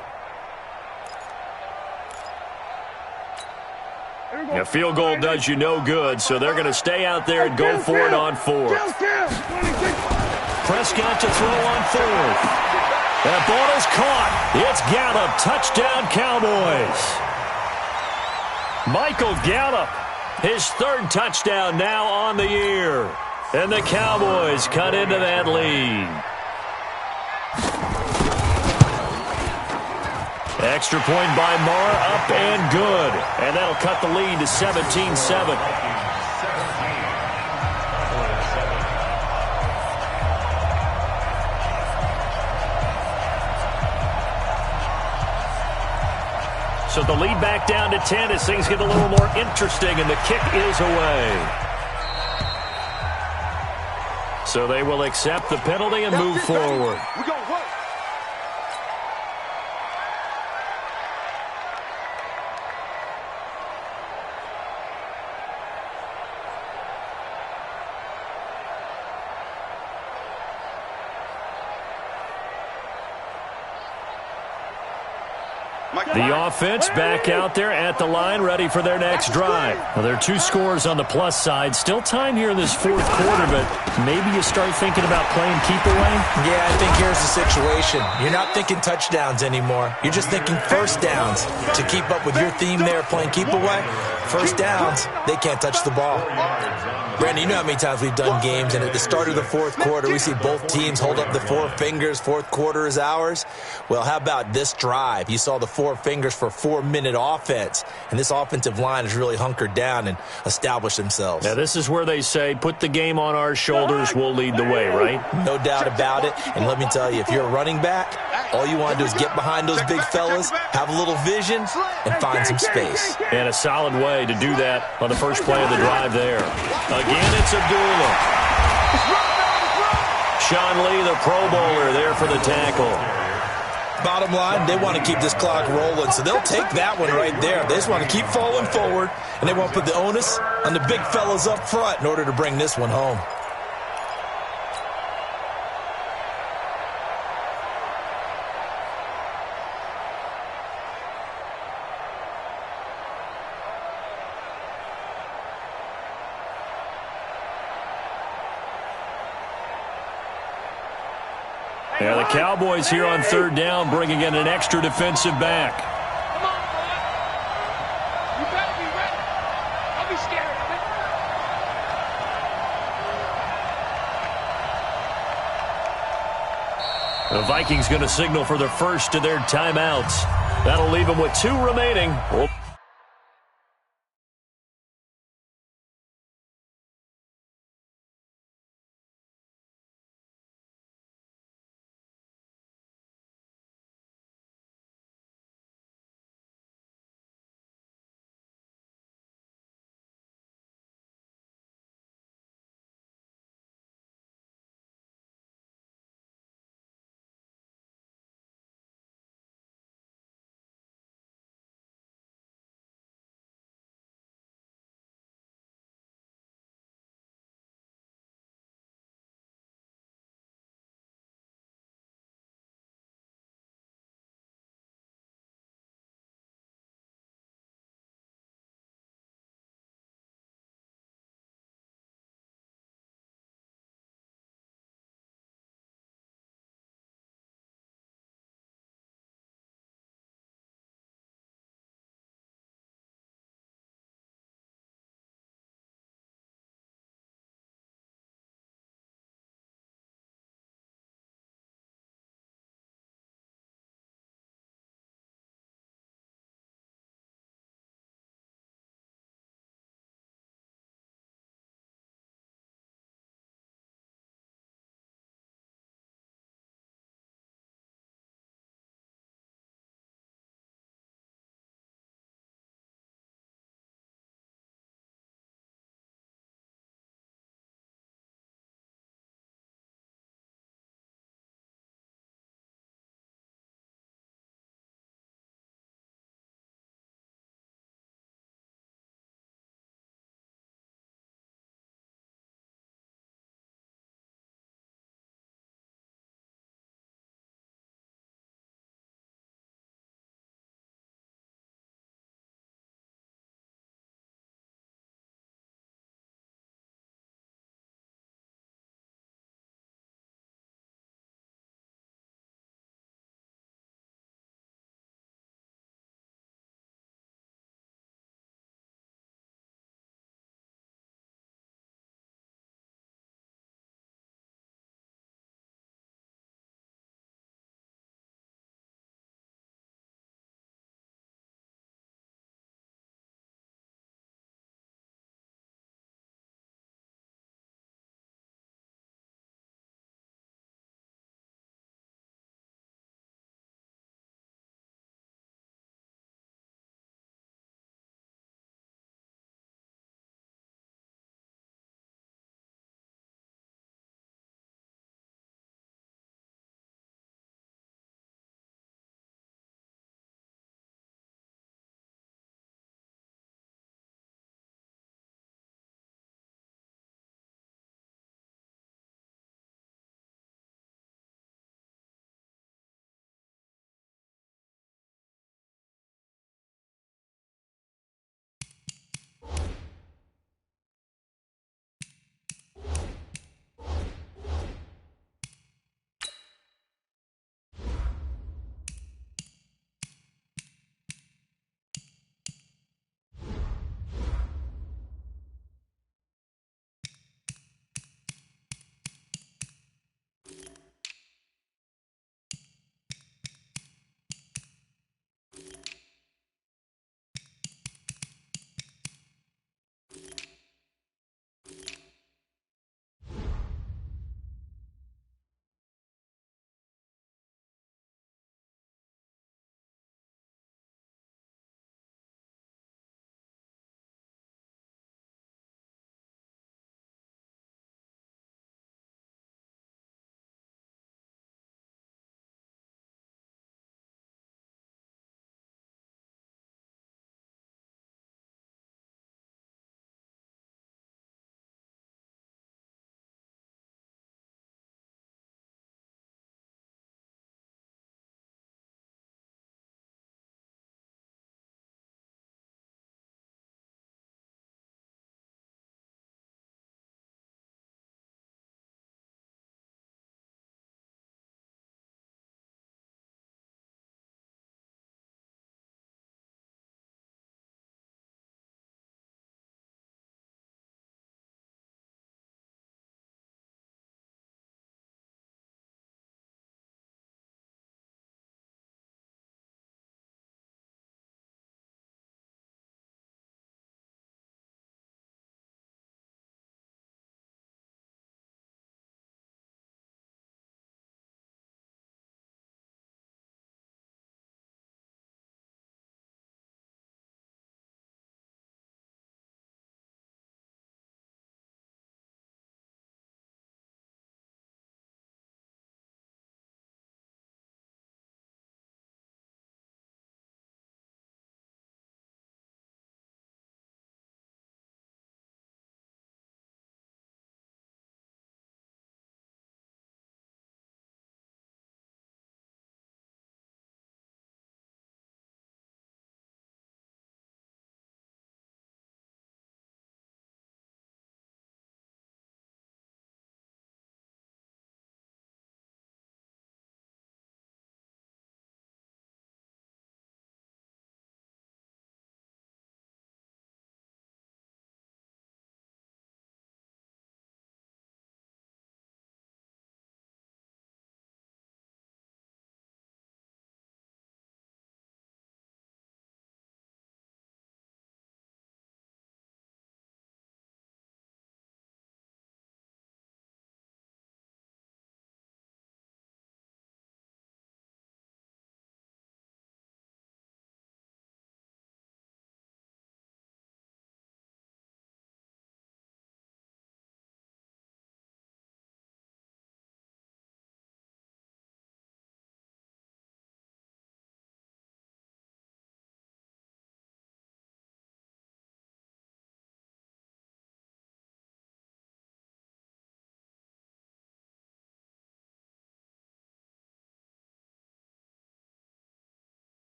A field goal does you no good, so they're going to stay out there and go for it on 4th. Prescott to throw on 4th. That ball is caught. It's Gallup. Touchdown, Cowboys. Michael Gallup, his 3rd touchdown now on the year. And the Cowboys cut into that lead. Extra point by Marr, up and good. And that'll cut the lead to 17-7. So the lead back down to 10 as things get a little more interesting, and the kick is away. So they will accept the penalty and move forward. We go work. The offense back out there at the line, ready for their next drive. Well, there are 2 scores on the plus side. Still time here in this 4th quarter, but maybe you start thinking about playing keep away? Yeah, I think here's the situation. You're not thinking touchdowns anymore. You're just thinking first downs. To keep up with your theme there, playing keep away, first downs, they can't touch the ball. Brandon, you know how many times we've done games, and at the start of the 4th quarter, we see both teams hold up the 4 fingers, 4th quarter is ours. Well, how about this drive? You saw the 4 fingers for 4-minute offense, and this offensive line has really hunkered down and established themselves. Now, this is where they say, put the game on our shoulders, we'll lead the way, right? No doubt about it, and let me tell you, if you're a running back, all you want to do is get behind those big fellas, have a little vision, and find some space. And a solid way to do that on the first play of the drive there. Again, it's Abdullah. Sean Lee, the Pro Bowler, there for the tackle. Bottom line, they want to keep this clock rolling, so they'll take that one right there. They just want to keep falling forward, and they want to put the onus on the big fellas up front in order to bring this one home. Yeah, the Cowboys here on 3rd down, bringing in an extra defensive back. Come on, boy. You better be ready. Don't be scared of it. The Vikings going to signal for the first of their timeouts. That'll leave them with 2 remaining.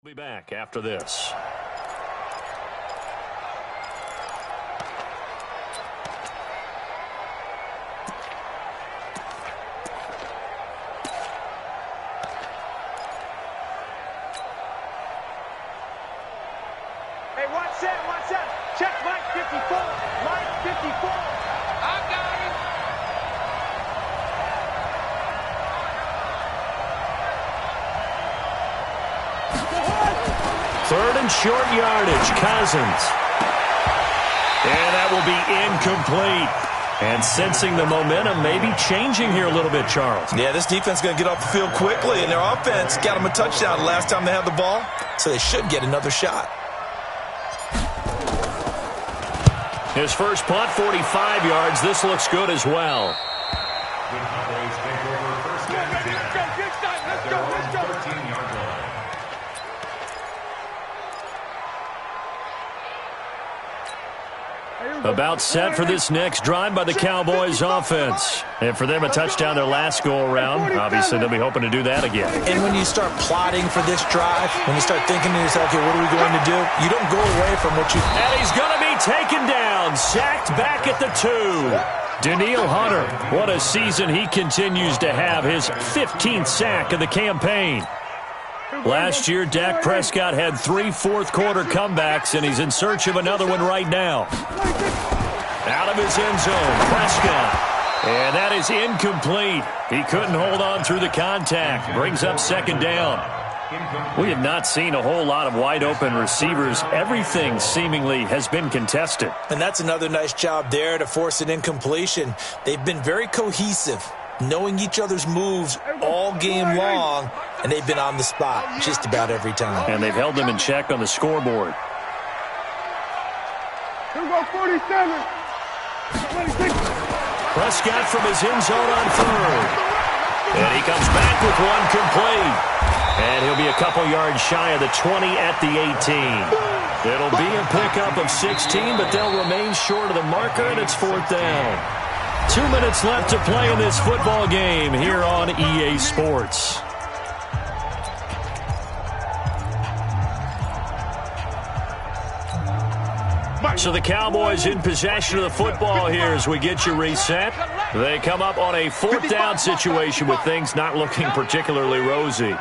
We'll be back after this. Hey, watch that, watch that. Check Mike 54. Mike 54. I got him. Third and short yardage, Cousins. And that will be incomplete. And sensing the momentum maybe changing here a little bit, Charles. Yeah, this defense is going to get off the field quickly, and their offense got them a touchdown the last time they had the ball, so they should get another shot. His first punt, 45 yards. This looks good as well. The Cowboys take over first and 10 at their own 13-yard line. About set for this next drive by the Cowboys offense. And for them, a touchdown their last go-around. Obviously, they'll be hoping to do that again. And when you start plotting for this drive, when you start thinking to yourself, okay, what are we going to do? You don't go away from what you... And he's going to be taken down, sacked back at the 2. Danielle Hunter, what a season he continues to have, his 15th sack of the campaign. Last year, Dak Prescott had 3 fourth-quarter comebacks, and he's in search of another one right now. Out of his end zone, Prescott. And that is incomplete. He couldn't hold on through the contact. Brings up second down. We have not seen a whole lot of wide-open receivers. Everything seemingly has been contested. And that's another nice job there to force an incompletion. They've been very cohesive, knowing each other's moves all game long, and they've been on the spot just about every time. And they've held them in check on the scoreboard. Here we go, 47. Prescott from his end zone on third. And he comes back with one complete. And he'll be a couple yards shy of the 20 at the 18. It'll be a pickup of 16, but they'll remain short of the marker, and it's fourth down. 2 minutes left to play in this football game here on EA Sports. So the Cowboys in possession of the football here as we get you reset. They come up on a fourth down situation with things not looking particularly rosy. The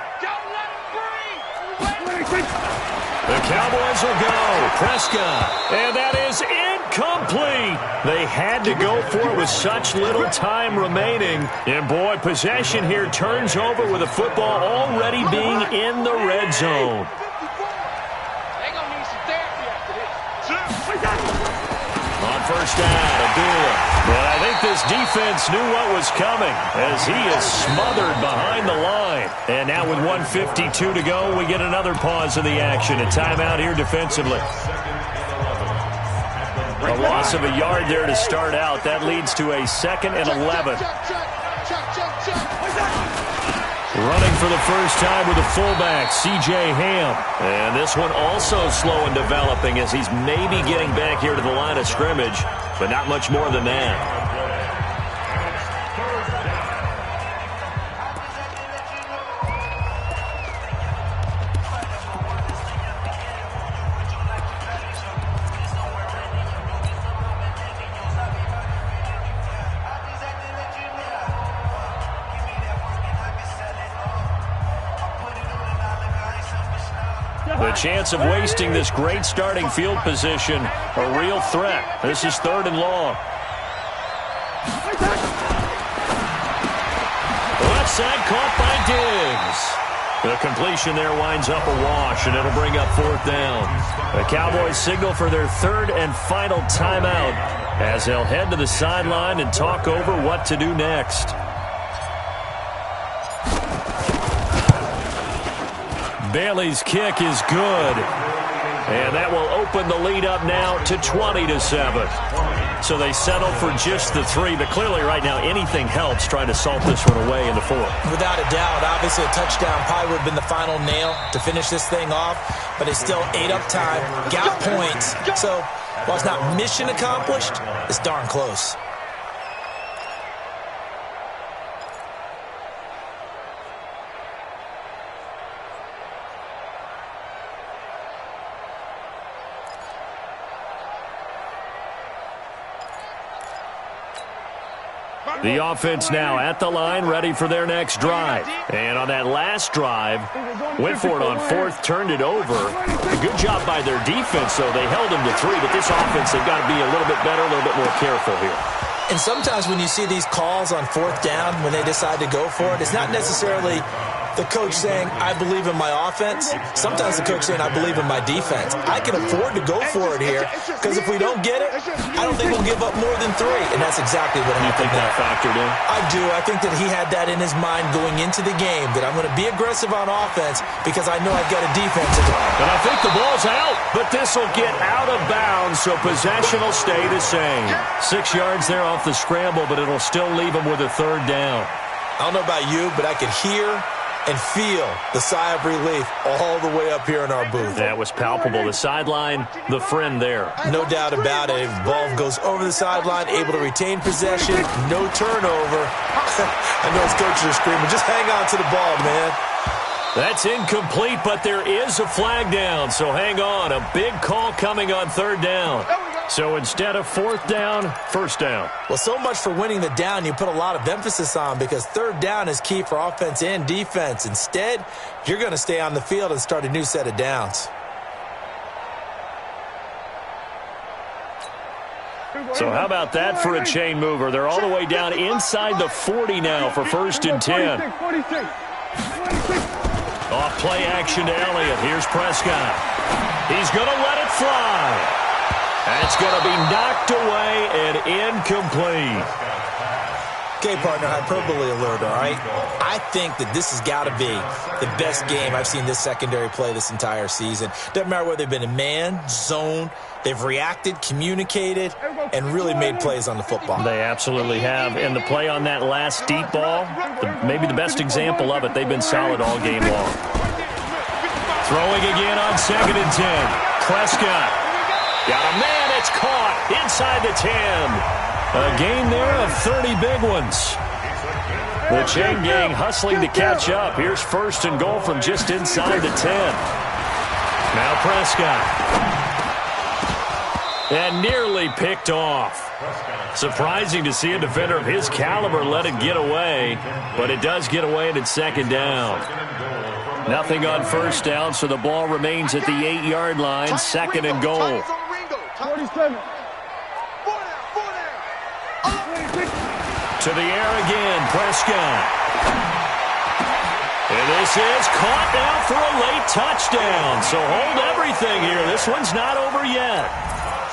Cowboys will go. Prescott. And that is incomplete. They had to go for it with such little time remaining. And, boy, possession here turns over with the football already being in the red zone. On first down, Abdullah. And I think this defense knew what was coming as he is smothered behind the line. And now with 1:52 to go, we get another pause of the action. A timeout here defensively. A loss of a yard there to start out. That leads to a 2nd and 11. Running for the first time with a fullback, C.J. Ham. And this one also slow in developing as he's maybe getting back here to the line of scrimmage, but not much more than that. The chance of wasting this great starting field position, a real threat. This is 3rd and long. Left side caught by Diggs. The completion there winds up a wash, and it'll bring up 4th down. The Cowboys signal for their 3rd and final timeout as they'll head to the sideline and talk over what to do next. Bailey's kick is good. And that will open the lead up now to 20-7. So they settle for just the 3, but clearly right now anything helps trying to salt this one away in the 4th. Without a doubt, obviously a touchdown probably would have been the final nail to finish this thing off, but it's still ate up time, got points. So while it's not mission accomplished, it's darn close. The offense now at the line, ready for their next drive. And on that last drive, went for it on fourth, turned it over. A good job by their defense, though. They held them to 3, but this offense, they've got to be a little bit better, a little bit more careful here. And sometimes when you see these calls on fourth down, when they decide to go for it, it's not necessarily the coach saying, I believe in my offense. Sometimes the coach saying, I believe in my defense. I can afford to go for it here because if we don't get it, I don't think we'll give up more than 3. And that's exactly what happened. You think that factored in? I do. I think that he had that in his mind going into the game, that I'm going to be aggressive on offense because I know I've got a defense. And I think the ball's out, but this will get out of bounds, so possession will stay the same. 6 yards there off the scramble, but it'll still leave them with a 3rd down. I don't know about you, but I could hear and feel the sigh of relief all the way up here in our booth. That was palpable. The sideline, the friend there. No doubt about it. If the ball goes over the sideline, able to retain possession, no turnover. I know his coaches are screaming, just hang on to the ball, man. That's incomplete, but there is a flag down, so hang on. A big call coming on 3rd down. So instead of 4th down, 1st down. Well, so much for winning the down you put a lot of emphasis on because 3rd down is key for offense and defense. Instead, you're going to stay on the field and start a new set of downs. So how about that for a chain mover? They're all the way down inside the 40 now for 1st and 10. Off play action to Elliott. Here's Prescott. He's going to let it fly. That's going to be knocked away and incomplete. Okay, partner, hyperbole alert, all right? I think that this has got to be the best game I've seen this secondary play this entire season. Doesn't matter whether they've been in man, zone, they've reacted, communicated, and really made plays on the football. They absolutely have. And the play on that last deep ball, maybe the best example of it, they've been solid all game long. Throwing again on 2nd and 10. Prescott. Got a man, it's caught inside the 10. A gain there of 30 big ones. The chain gang hustling to catch up. Here's 1st and goal from just inside the 10. Now Prescott. And nearly picked off. Surprising to see a defender of his caliber let it get away, but it does get away and it's 2nd down. Nothing on 1st down, so the ball remains at the 8-yard line, 2nd and goal. 47. To the air again, Prescott. And this is caught now for a late touchdown. So hold everything here. This one's not over yet.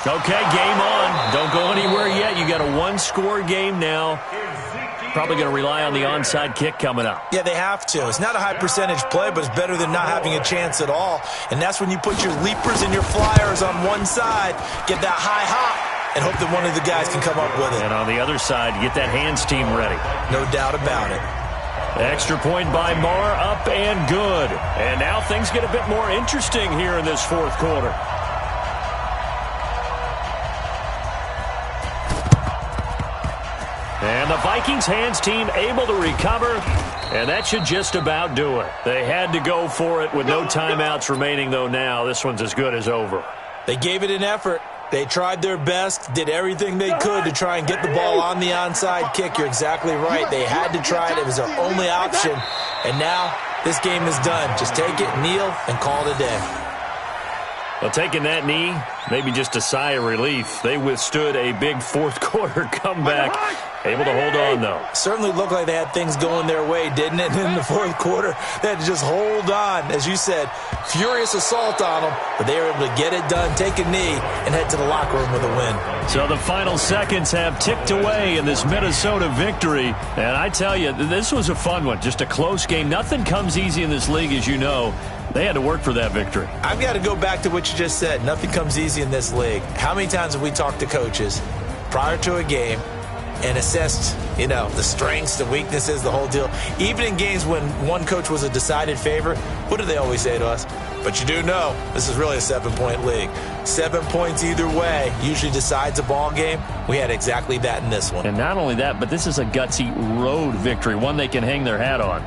Okay, game on. Don't go anywhere yet. You got a 1-score game now. Probably going to rely on the onside kick coming up. Yeah, they have to. It's not a high percentage play, but it's better than not having a chance at all. And that's when you put your leapers and your flyers on one side, get that high hop, and hope that one of the guys can come up with it. And on the other side, get that hands team ready. No doubt about it. Extra point by Marr, up and good. And now things get a bit more interesting here in this 4th quarter. And the Vikings hands team able to recover, and that should just about do it. They had to go for it with no timeouts remaining, though now this one's as good as over. They gave it an effort. They tried their best, did everything they could to try and get the ball on the onside kick. You're exactly right. They had to try it. It was their only option. And now this game is done. Just take it, kneel, and call it a day. Well, taking that knee, maybe just a sigh of relief. They withstood a big 4th quarter comeback. Able to hold on, though. Certainly looked like they had things going their way, didn't it? In the 4th quarter, they had to just hold on. As you said, furious assault on them, but they were able to get it done, take a knee, and head to the locker room with a win. So the final seconds have ticked away in this Minnesota victory. And I tell you, this was a fun one. Just a close game. Nothing comes easy in this league, as you know. They had to work for that victory. I've got to go back to what you just said. Nothing comes easy in this league. How many times have we talked to coaches prior to a game and assessed, the strengths, the weaknesses, the whole deal? Even in games when one coach was a decided favorite, what do they always say to us? But you do know this is really a 7-point league. 7 points either way usually decides a ball game. We had exactly that in this one. And not only that, but this is a gutsy road victory, one they can hang their hat on.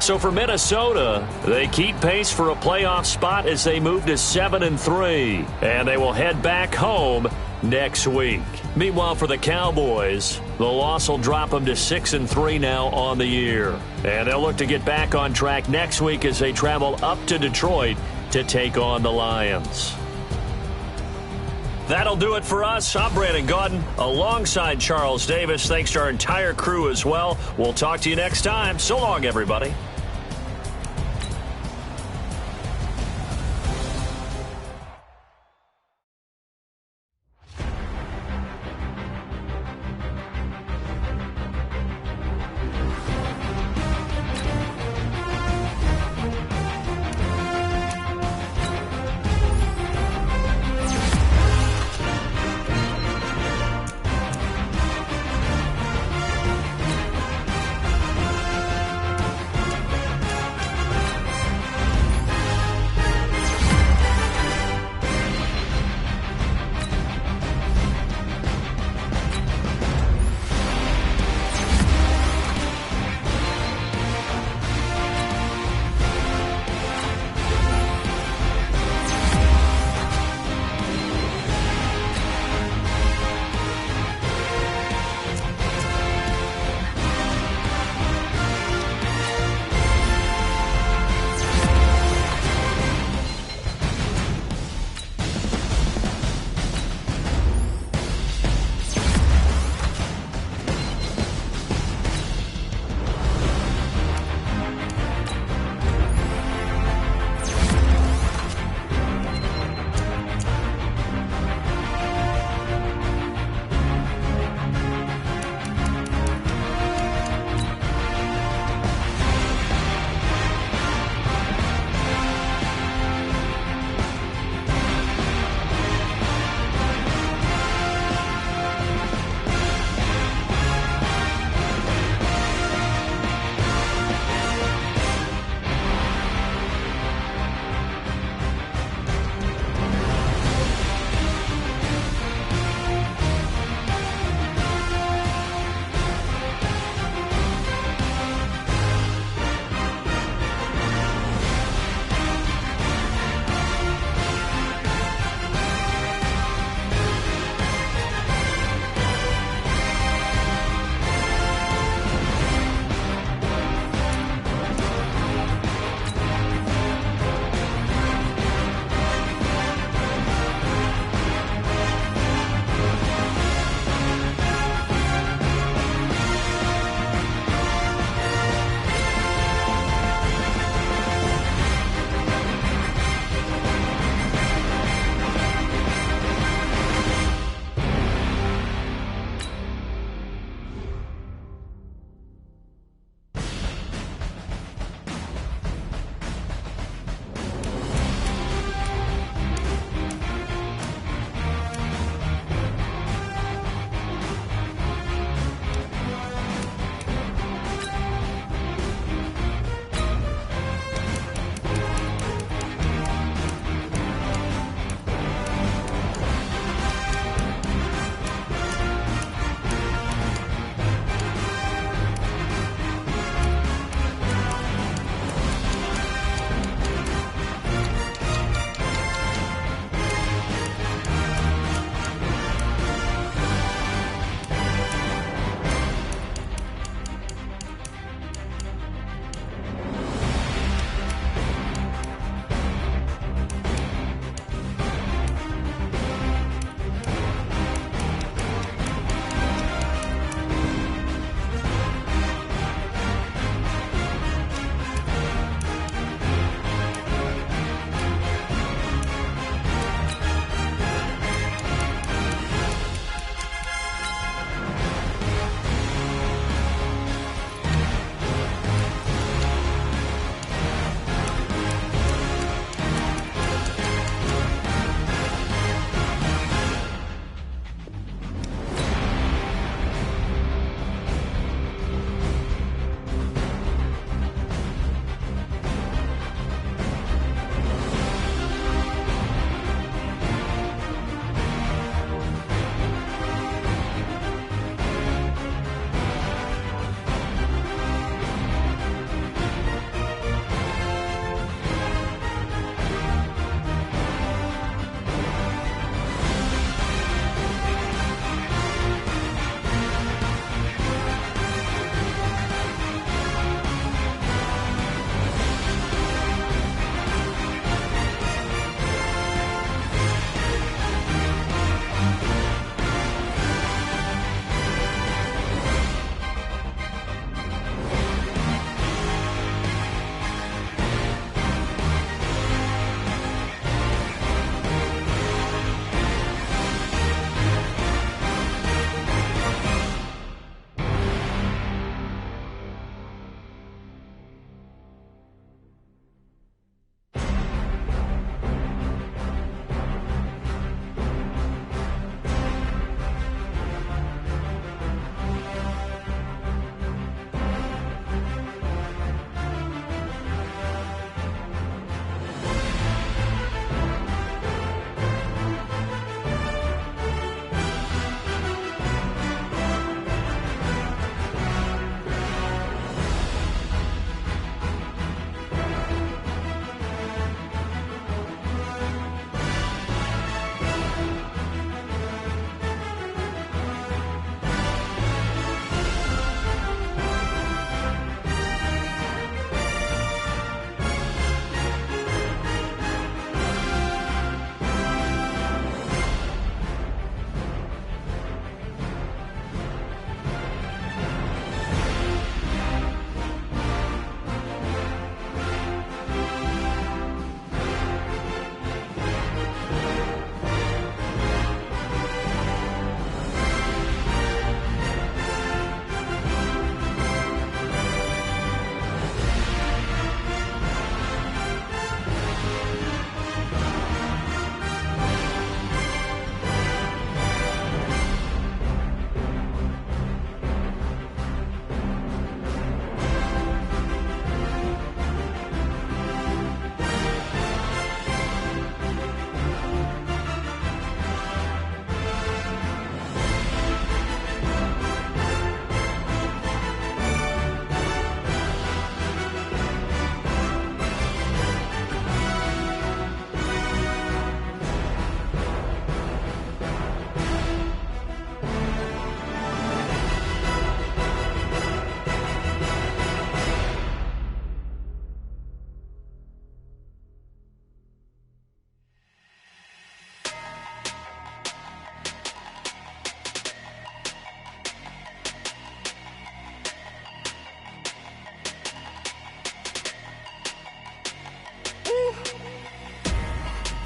So for Minnesota, they keep pace for a playoff spot as they move to 7-3. And they will head back home next week. Meanwhile, for the Cowboys, the loss will drop them to 6-3 now on the year. And they'll look to get back on track next week as they travel up to Detroit to take on the Lions. That'll do it for us. I'm Brandon Gaudin alongside Charles Davis. Thanks to our entire crew as well. We'll talk to you next time. So long, everybody.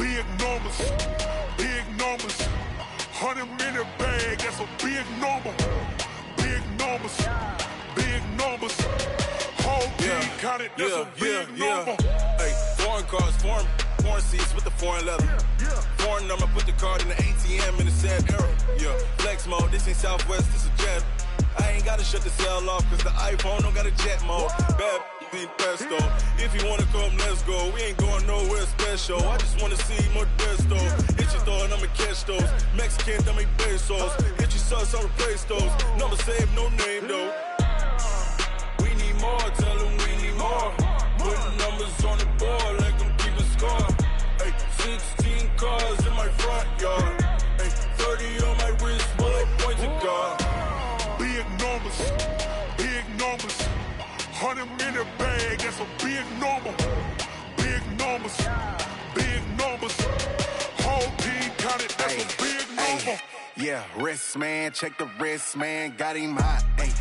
big numbers, big numbers. 100 in the bag, that's a big number. Big numbers, big numbers. Whole team counted, that's a big number. Hey, foreign cars, foreign seats with the foreign leather. Foreign number, put the card in the ATM in the sad era. Yeah, flex mode, this ain't Southwest, this a jet. I ain't gotta shut the cell off, cause the iPhone don't got a jet mode. Bad be pesto. If you wanna come, let's go. We ain't going nowhere special. I just wanna see more desto. Hit your thought, I'ma catch those. Mexican, dummy pesos. Hit your sus, I'll replace those. Number saved, no name though. We need more, tell them we need more. Putting numbers on the board like I'm keeping score. Hey, 16 cars in my front yard. Hey, 30 on my wrist, bullet point to God. Big numbers, big numbers. 100 in the bag, that's a big number. Big numbers, big numbers. Whole team counted, that's a big number. Yeah, wrist man, check the wrist man, got him hot. Ay,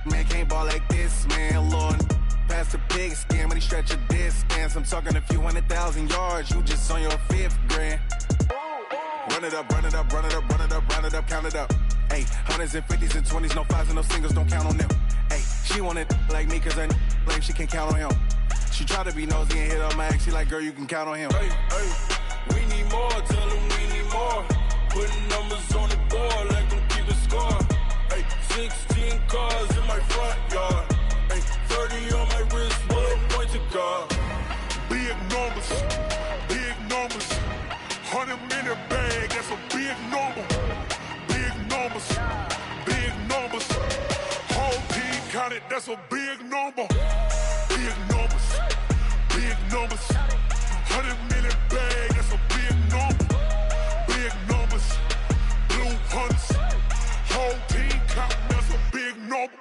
man can't ball like this, man. Lord, past the pig skin, but he stretch a distance. I'm talking a few 100,000 yards, you just on your 5th grand. Run it up, run it up, run it up, run it up, run it up, count it up. Ay, 100s and 50s and 20s, no 5s and no singles, don't count on them. Ay, she want it like me, cause her like she can count on him. She try to be nosy and hit on my ex, she like, girl, you can count on him. Hey, hey, we need more, tell them we need more. Putting numbers on the board like I'm keeping score. Hey, 16 cars in my front yard. Hey, 30 on my wrist, bullet point to God. Big numbers, big numbers. 100 in the bag, that's a big number. Big numbers, big numbers. Whole team counted, that's a big number. Big numbers, big numbers. 100 in the bag, that's a big number. Big numbers, blue hunters. Whole team counting, that's a big number.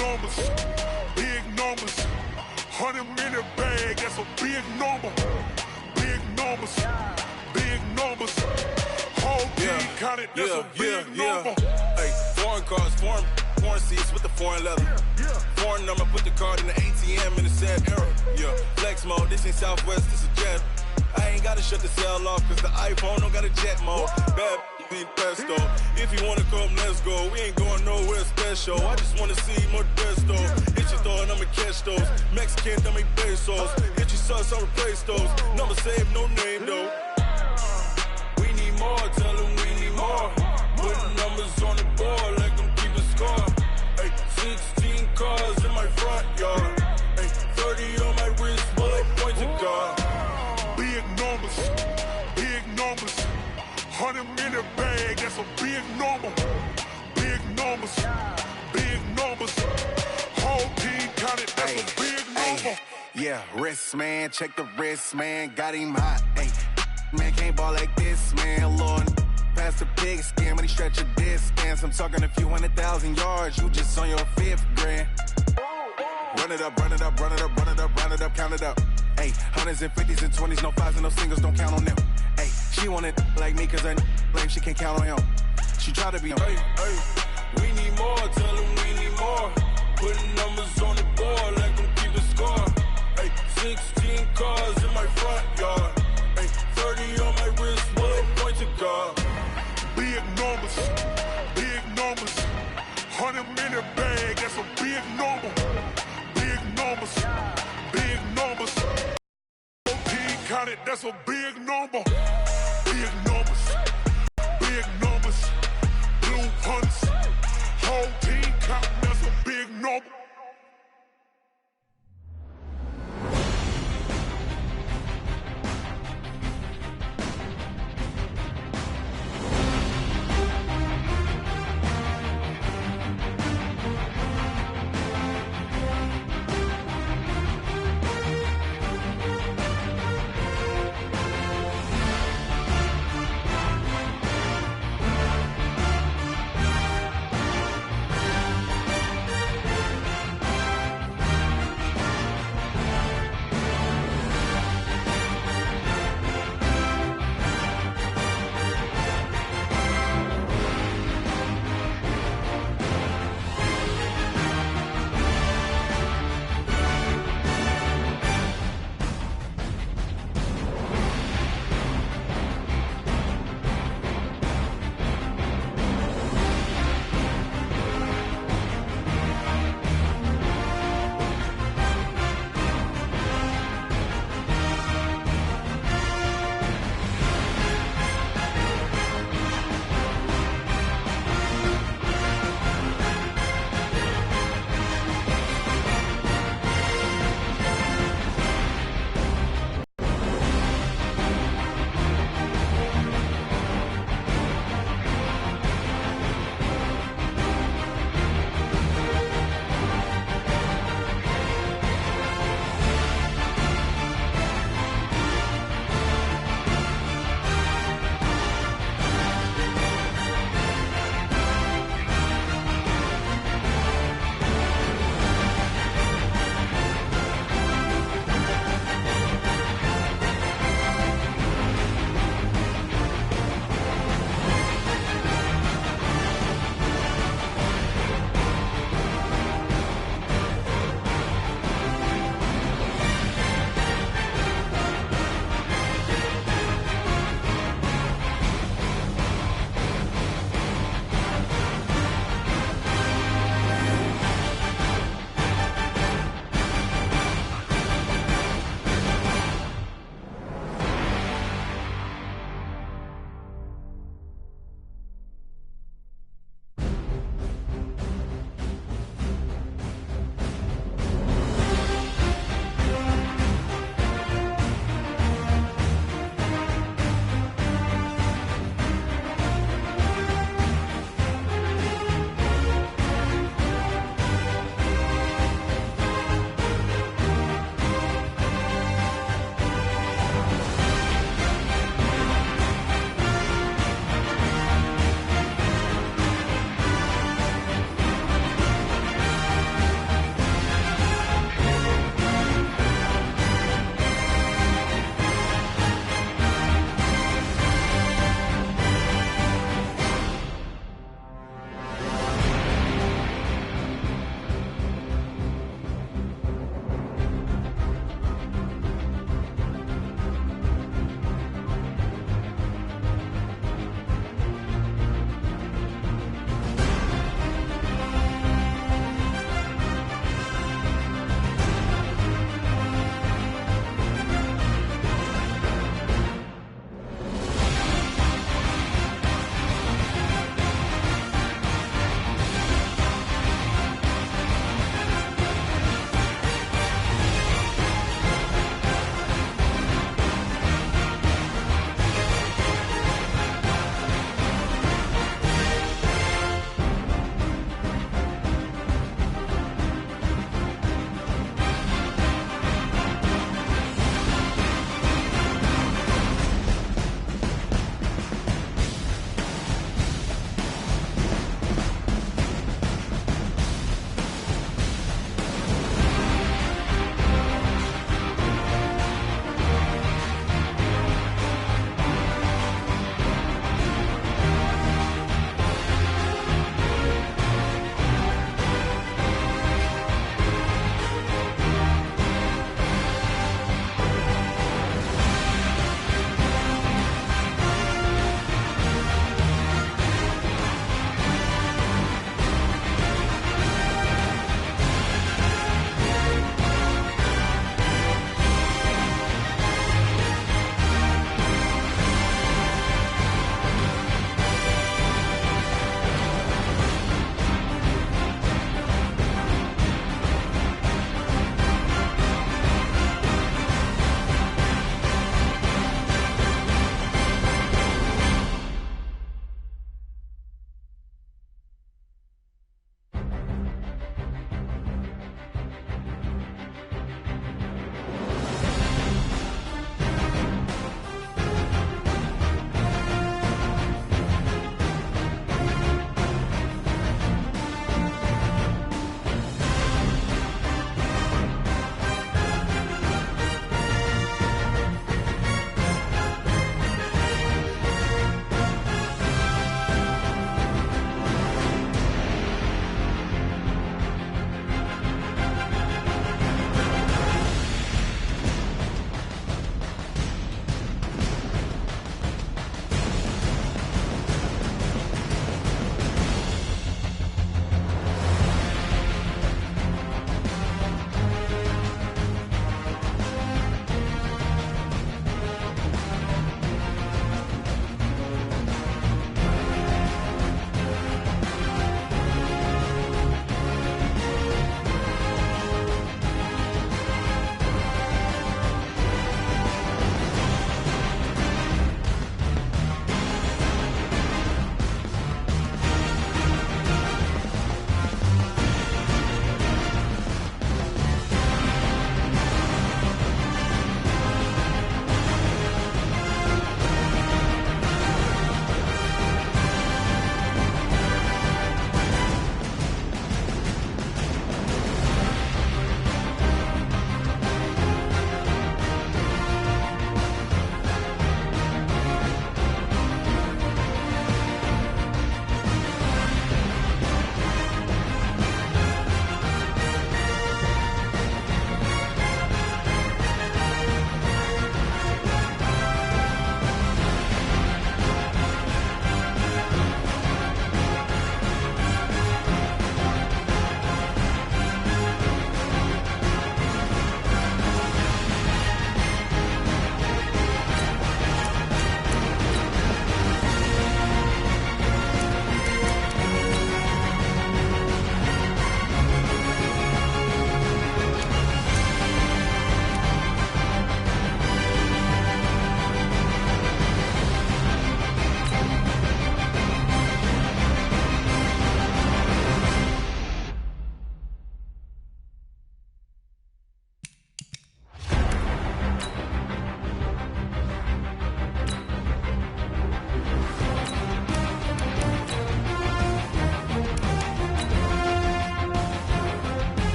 numbers, big numbers. 100-minute bag, that's a big number. Big numbers, big numbers. Whole team counted, that's a big number. Hey, foreign cars, foreign seats with the foreign leather. Foreign number, put the card in the ATM in the sad era. Yeah, flex mode, this ain't Southwest, this is Jet. I ain't gotta shut the cell off, cause the iPhone don't got a jet mode. Bad be pesto. If you wanna come, let's go. We ain't going nowhere special. I just wanna see more desto. Hit your throw and I'ma catch those. Mexican, dummy pesos. Hit your sus, I'll replace those. Number saved, no name though. We need more, tell them we need more. Putting numbers on the board, like them keep a score. Hey, 16 cars in my front yard. Hey, 30 on my wrist, bullet point to God. Big numbers, big numbers. 100-minute bag, that's a big number. Big numbers, big numbers. Whole team counted, that's a big number. Yeah, wrist man, check the wrist man, got him hot. Ay, man can't ball like this, man. Lord, past the pig skin, when he stretch a distance. I'm talking a few 100,000 yards, you just on your 5th grand. Run it up, run it up, run it up, run it up, run it up, count it up. Ay, hundreds and 50s and 20s, no 5s and no singles, don't count on them. Ay, she want it like me, cause her lame, she can't count on him. She try to be on. Hey, we need more, tell them we need more. Putting numbers on the board, like them keep a score. Hey, 16 cars in my front yard. Hey, 30 on my wrist, bullet point to God. Big numbers, big numbers. 100-minute bag, that's a big number. Big numbers, big numbers. Whole team counted, that's a big number. Big numbers, big numbers. Blue hunts, whole team counting, that's a big number.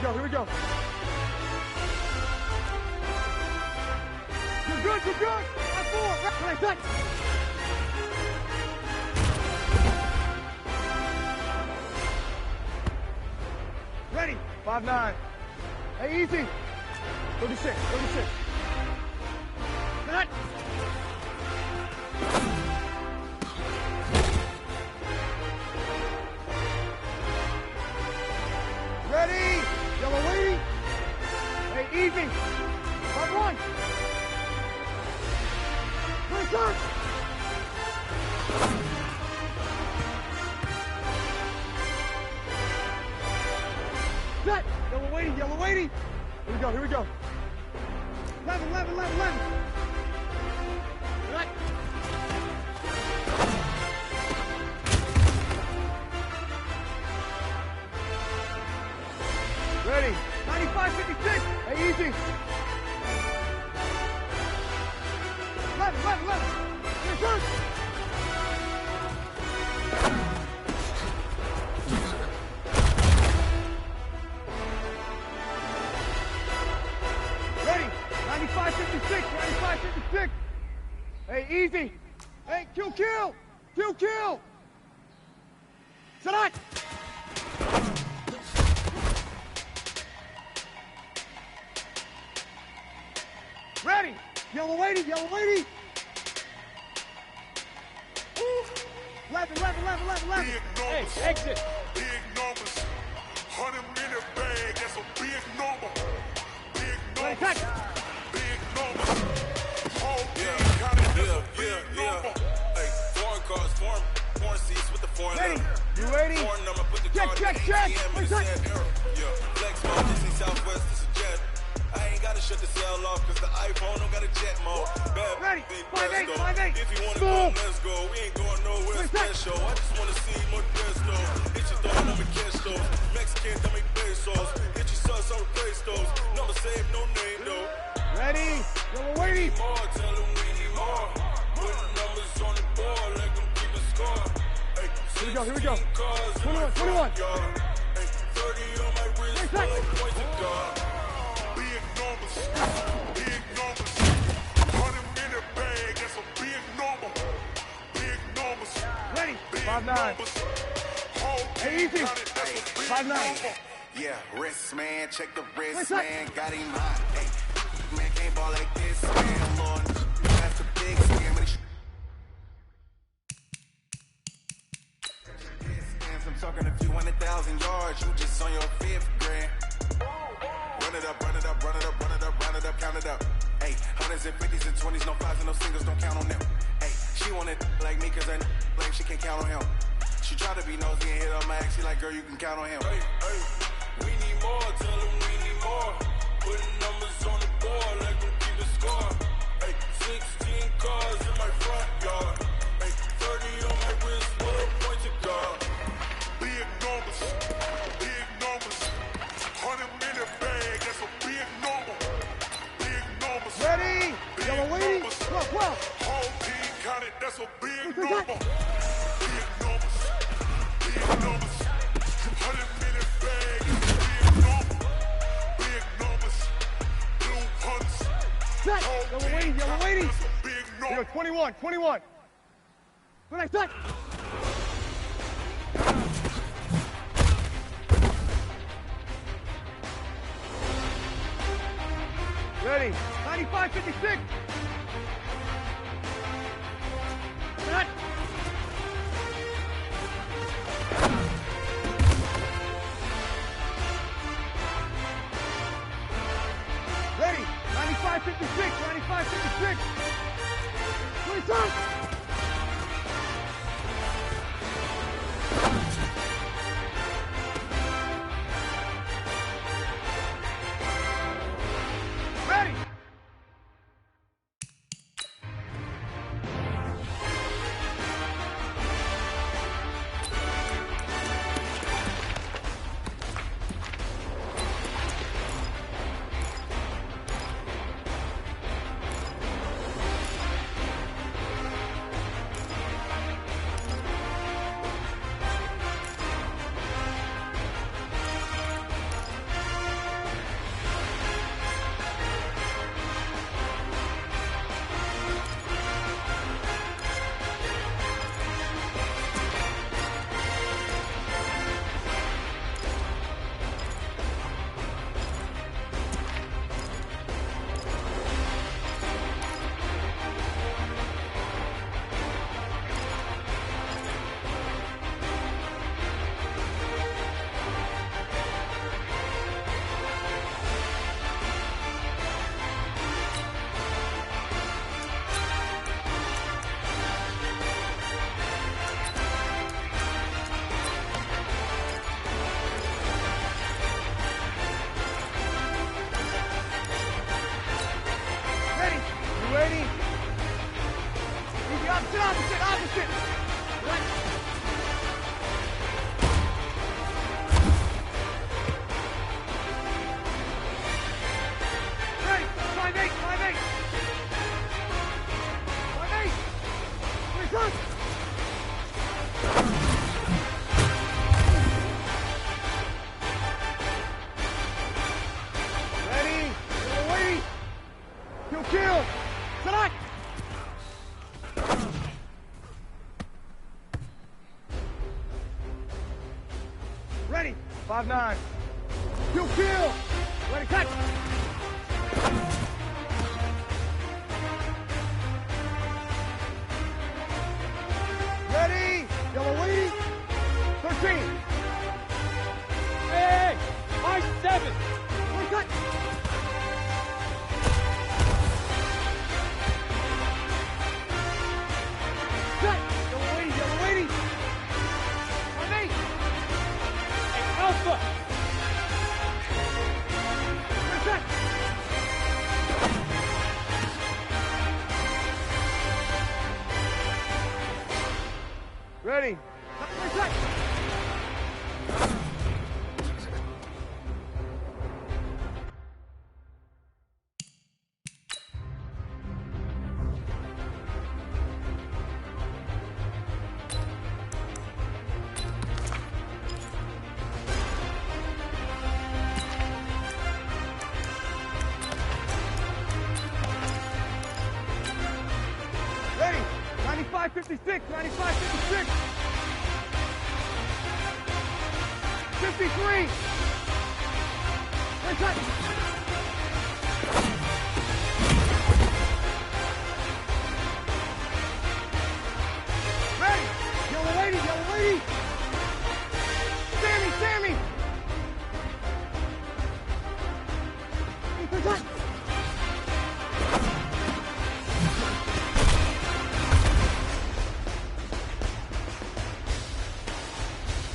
go, here we go. You're good, you're good. 5-4, right, touch. Ready, 5-9. Hey, easy. 36, 36. Cut. Ready, yellow lady. Hey, easy. 5-1. Nice touch. Set. Yellow lady. Here we go. 11. Right. Ready. 95-56. Hey, easy. 11. Return. Ready. 95-56. Hey, easy. Hey, kill. Salat. Ready. Yellow lady. 11. Hey, exit. Big numbers. 100-minute bag, that's a big number. Big Ready, numbers. touch. Big numbers. Whole team counted, that's a big number. Hey, foreign cars, foreign seats with the foreign Ready. leather. You ready? Foreign number, put the Check. card in the ATM in the sand arrow. Yeah, flex mode, this ain't Southwest, this is jet. I ain't gotta shut the cell off, cause the iPhone don't got a jet mode. Bad Ready. big 5-8. presto. If you wanna go, let's go. We ain't going nowhere special. I just wanna see more pesto. Hit your throw, number catch those. Mexican, dummy pesos. Hit your sus, I'll replace those. Number save, no name though. Ready. Yellow lady. More, tell them we need more. Putting numbers on the board, let them keep a score. Hey, Here we go. 16 cars in my 21. front yard. Hey, 30 on my wrist, 12 points of guard. Big numbers. 100-minute bag, that's a big number. Big numbers. Ready. Big 5-9. numbers. Whole Hey, team easy. counted, that's a big 5-9. number. Yeah, wrist man, check the wrist What's that? man, got him hot. Hey, man can't ball like this, man. Lord, that's a big scam. I'm talking a few 100,000 yards. You just on your 5th grand. Run it up, count it up. Hey, hundreds and 50s and 20s, no 5s and no singles, don't count on them. Hey, she want it like me, cause I like she can't count on him. She try to be nosy and hit on my ex, she like, girl, you can count on him. Hey, we need more, tell them we need more. Putting numbers on the board, let them keep a score. Hey, 16 cars in my front yard. Hey, 30 on my wrist, 12 points of guard. Big numbers. 100-minute bag, that's a big number. Big numbers. Ready. Big Yellow lady. numbers. 12. Whole team counted, that's a big What's that? number. Big numbers. 100-minute bag is a big number. Big numbers. Blue hunts. Set. Whole Yellow team counted, lady. that's a big Here, number. 21. Good night, touch. Ready. 95-56. Set. Ready. 95-56. Return. 5-9. Kill. Let it catch. Ready. Yellow lady. 13. Hey. 5-7. Let it catch. Set. Yellow lady. On me. Hey, Alpha. Set. Ready. Set. Ready. 95-56. 95-56. 53. Let's cut. Ready. Yellow lady. Sammy. Let's cut.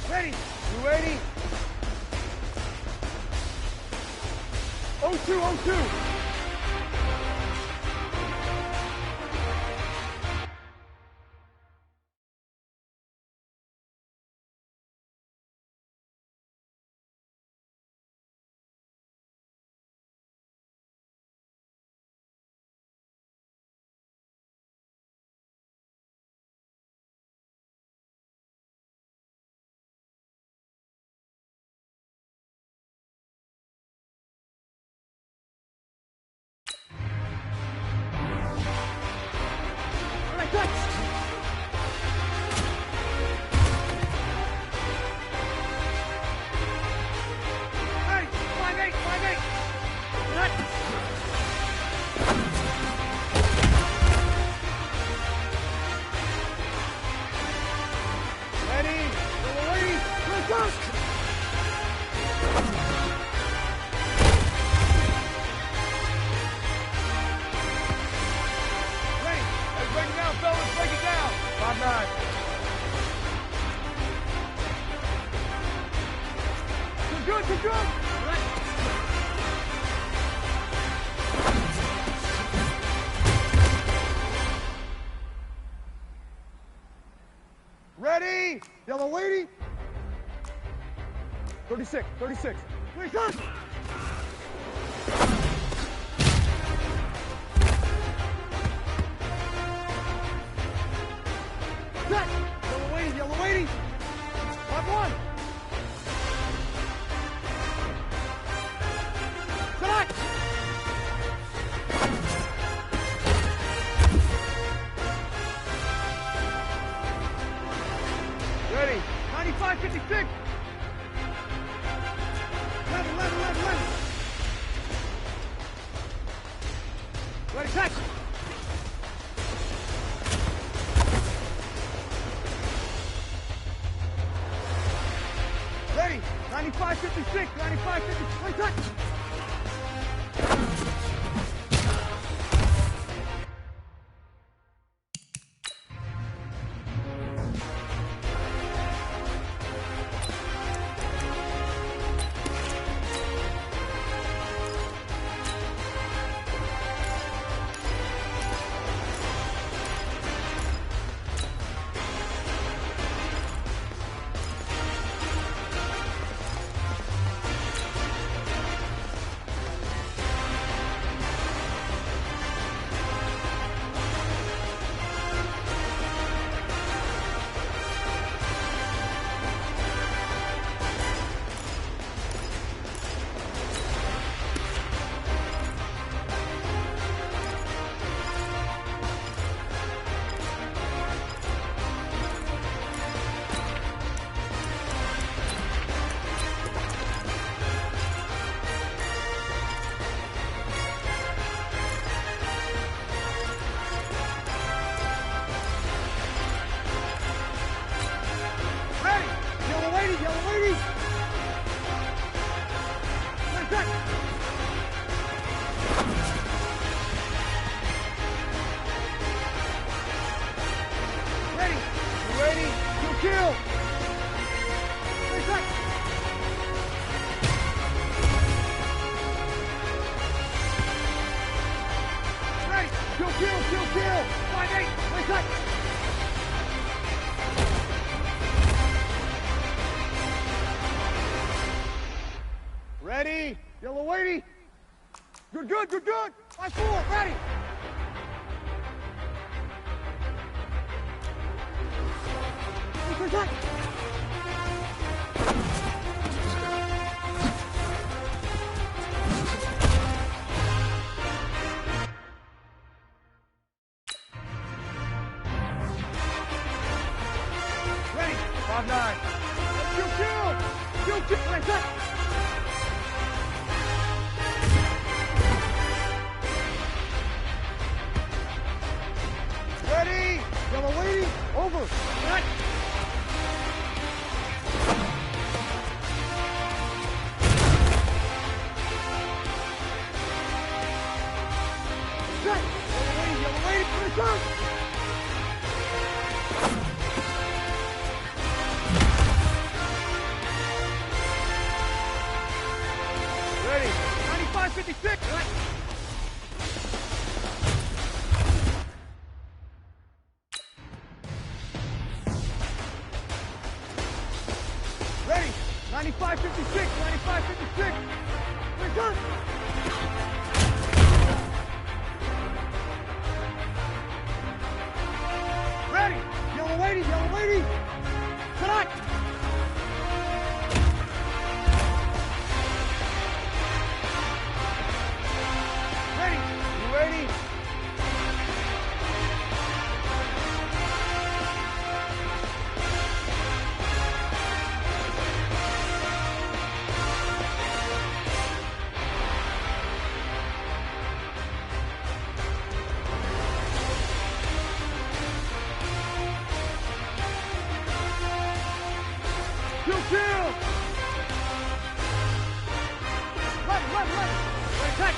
Ready. You ready? 02. Touch! Hey, 5-8. Touch! Ready, little lady, let's go! Ready, let's break it down, fellas, break it down. 5-9. Too good. Right. Ready, yellow lady. 36. Wait, cut! Set! Yellow lady! 5-1! Select! Ready! 95-56! 11. Ready, catch! Ready, 95-56, 95-56, touch! yellow lady. Set. Ready. You ready? You kill. Set. Ready. Kill, kill, kill, kill. 5-8. Set. Ready? Yellow lady. Good, good, good, good. 5-4. Ready? Set. Ready? 5-9. Kill, kill. Kill, kill. Set. Ready? Yellow lady, over. Set. Set. Yellow lady, return. Ready? 95-56. Set. Ready? 95-56, 95-56. Return. Ready? Yellow lady. Connect. Ready? You ready? Kill, kill! Ready. Ready, set.